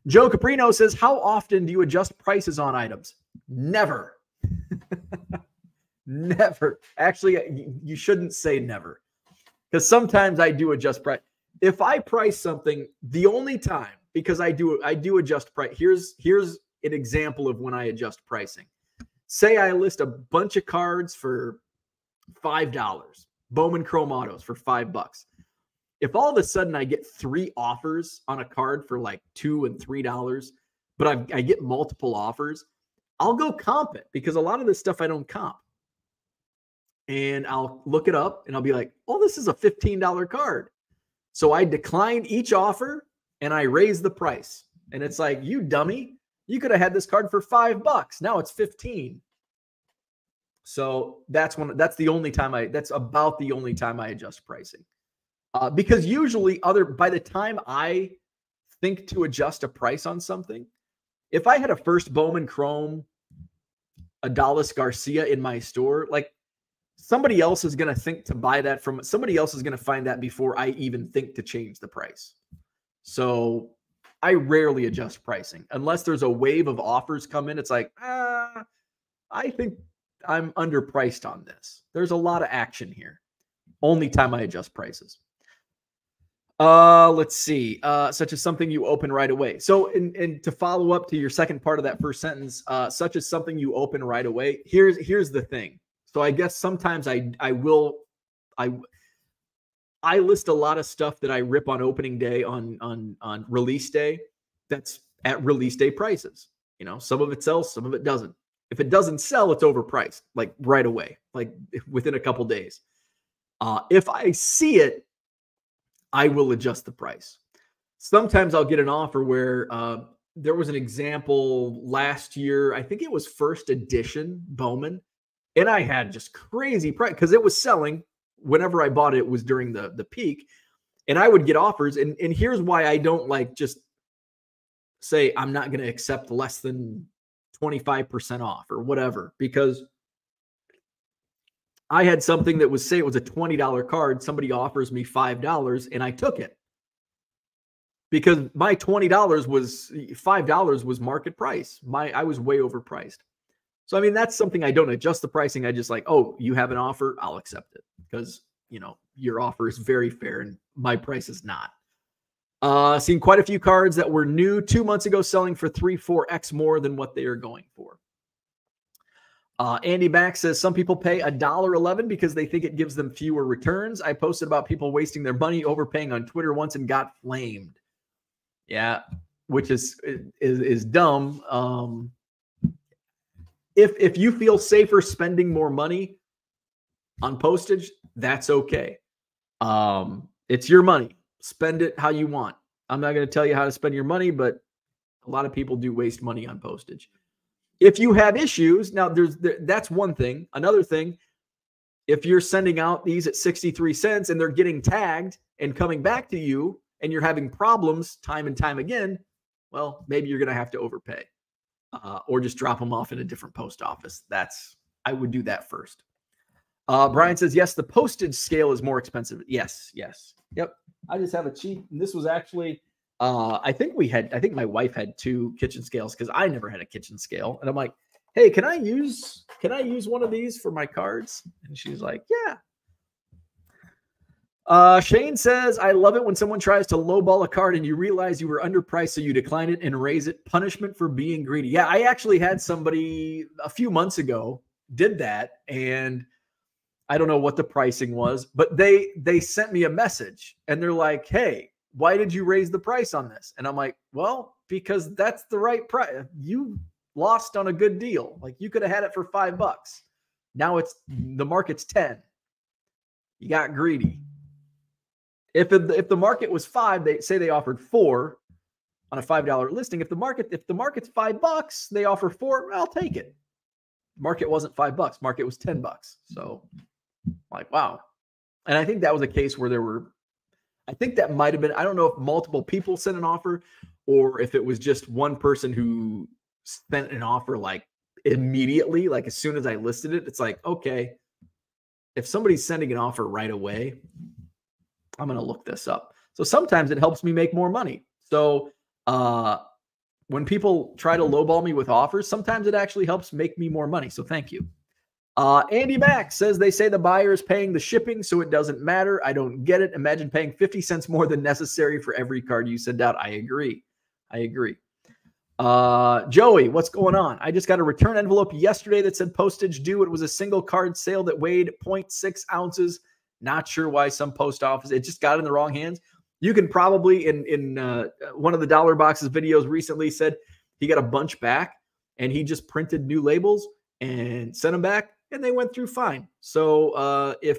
Joe Caprino says, how often do you adjust prices on items? Never. Never. Actually, you shouldn't say never, because sometimes I do adjust price. If I price something, the only time, because I do adjust price. Here's an example of when I adjust pricing. Say I list a bunch of cards for $5, Bowman Chrome Autos for $5. If all of a sudden I get 3 offers on a card for like $2 and $3, but I get multiple offers, I'll go comp it, because a lot of this stuff I don't comp. And I'll look it up and I'll be like, oh, this is a $15 card. So I decline each offer and I raise the price. And it's like, you dummy, you could have had this card for $5. Now it's 15. So that's about the only time I adjust pricing. Because usually by the time I think to adjust a price on something, if I had a first Bowman Chrome, Adalis Garcia in my store, like, somebody else is going to think to buy that from somebody else is going to find that before I even think to change the price. So I rarely adjust pricing unless there's a wave of offers come in. It's like, I think I'm underpriced on this. There's a lot of action here. Only time I adjust prices. Let's see. Such as something you open right away. So, and to follow up to your second part of that first sentence, such as something you open right away. Here's the thing. So I guess sometimes I list a lot of stuff that I rip on opening day, on release day. That's at release day prices. You know, some of it sells, some of it doesn't. If it doesn't sell, it's overpriced, like right away, like within a couple days. If I see it, I will adjust the price. Sometimes I'll get an offer where there was an example last year. I think it was first edition Bowman. And I had just crazy price because it was selling whenever I bought it. It was during the peak. And I would get offers. And here's why I don't like just say I'm not going to accept less than 25% off or whatever. Because I had something that was, say it was a $20 card. Somebody offers me $5 and I took it. Because my $20 was $5 was market price. I was way overpriced. So, I mean, that's something I don't adjust the pricing. I just like, oh, you have an offer, I'll accept it because, you know, your offer is very fair and my price is not. Seen quite a few cards that were new 2 months ago selling for 3-4x more than what they are going for. Andy Mack says some people pay $1.11 because they think it gives them fewer returns. I posted about people wasting their money overpaying on Twitter once and got flamed. Yeah, which is dumb. If you feel safer spending more money on postage, that's okay. It's your money. Spend it how you want. I'm not going to tell you how to spend your money, but a lot of people do waste money on postage. If you have issues, now that's one thing. Another thing, if you're sending out these at 63 cents and they're getting tagged and coming back to you and you're having problems time and time again, well, maybe you're going to have to overpay. Or just drop them off in a different post office. I would do that first. Brian says, yes, the postage scale is more expensive. Yes. Yep. I just have a cheap. And this was actually, I think my wife had 2 kitchen scales because I never had a kitchen scale. And I'm like, hey, can I use one of these for my cards? And she's like, yeah. Shane says, I love it when someone tries to lowball a card and you realize you were underpriced, so you decline it and raise it. Punishment for being greedy. Yeah, I actually had somebody a few months ago did that, and I don't know what the pricing was, but they sent me a message and they're like, hey, why did you raise the price on this? And I'm like, well, because that's the right price. You lost on a good deal. Like, you could have had it for $5. Now the market's 10. You got greedy. If the market was 5, they say they offered 4 on a $5 listing. If the market's $5, they offer 4. I'll take it. Market wasn't $5. Market was $10. So, like, wow. And I think that was a case where I think that might have been, I don't know if multiple people sent an offer or if it was just one person who sent an offer like immediately, like as soon as I listed it. It's like, okay, if somebody's sending an offer right away, I'm going to look this up. So sometimes it helps me make more money. So when people try to lowball me with offers, sometimes it actually helps make me more money. So thank you. Andy Mack says, they say the buyer is paying the shipping, so it doesn't matter. I don't get it. Imagine paying 50 cents more than necessary for every card you send out. I agree. Joey, what's going on? I just got a return envelope yesterday that said postage due. It was a single card sale that weighed 0.6 ounces. Not sure why some post office, it just got in the wrong hands. You can probably, in one of the Dollar Boxes videos recently, said he got a bunch back and he just printed new labels and sent them back and they went through fine. So if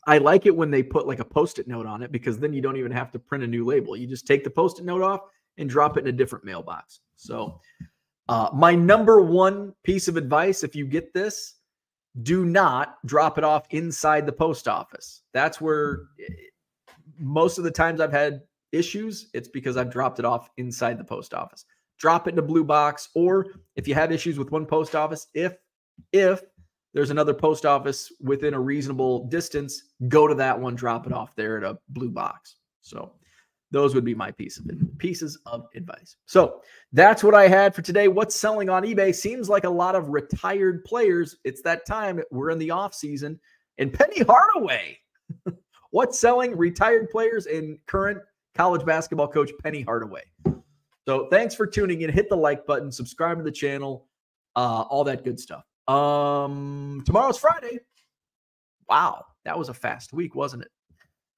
I like it when they put like a Post-it note on it, because then you don't even have to print a new label. You just take the Post-it note off and drop it in a different mailbox. So my number one piece of advice, if you get this, do not drop it off inside the post office. That's where most of the times I've had issues. It's because I've dropped it off inside the post office. Drop it in a blue box, or if you have issues with one post office, if there's another post office within a reasonable distance, go to that one, drop it off there at a blue box. So those would be my pieces of advice. So that's what I had for today. What's selling on eBay? Seems like a lot of retired players. It's that time. We're in the off season. And Penny Hardaway. What's selling? Retired players and current college basketball coach Penny Hardaway. So thanks for tuning in. Hit the like button. Subscribe to the channel. All that good stuff. Tomorrow's Friday. Wow, that was a fast week, wasn't it?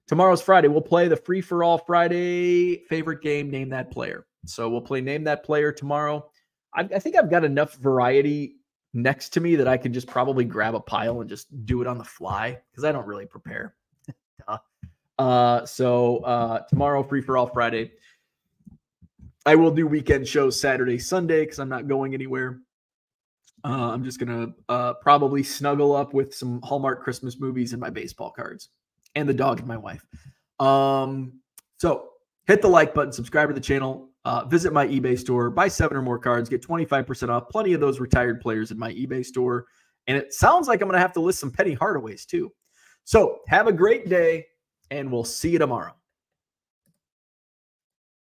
Tomorrow's Friday. We'll play the free-for-all Friday favorite game, Name That Player. So we'll play Name That Player tomorrow. I think I've got enough variety next to me that I can just probably grab a pile and just do it on the fly because I don't really prepare. So tomorrow, free-for-all Friday. I will do weekend shows Saturday, Sunday because I'm not going anywhere. I'm just going to probably snuggle up with some Hallmark Christmas movies and my baseball cards. And the dog and my wife. So hit the like button, subscribe to the channel, visit my eBay store, buy 7 or more cards, get 25% off. Plenty of those retired players in my eBay store. And it sounds like I'm going to have to list some Penny Hardaways too. So have a great day, and we'll see you tomorrow.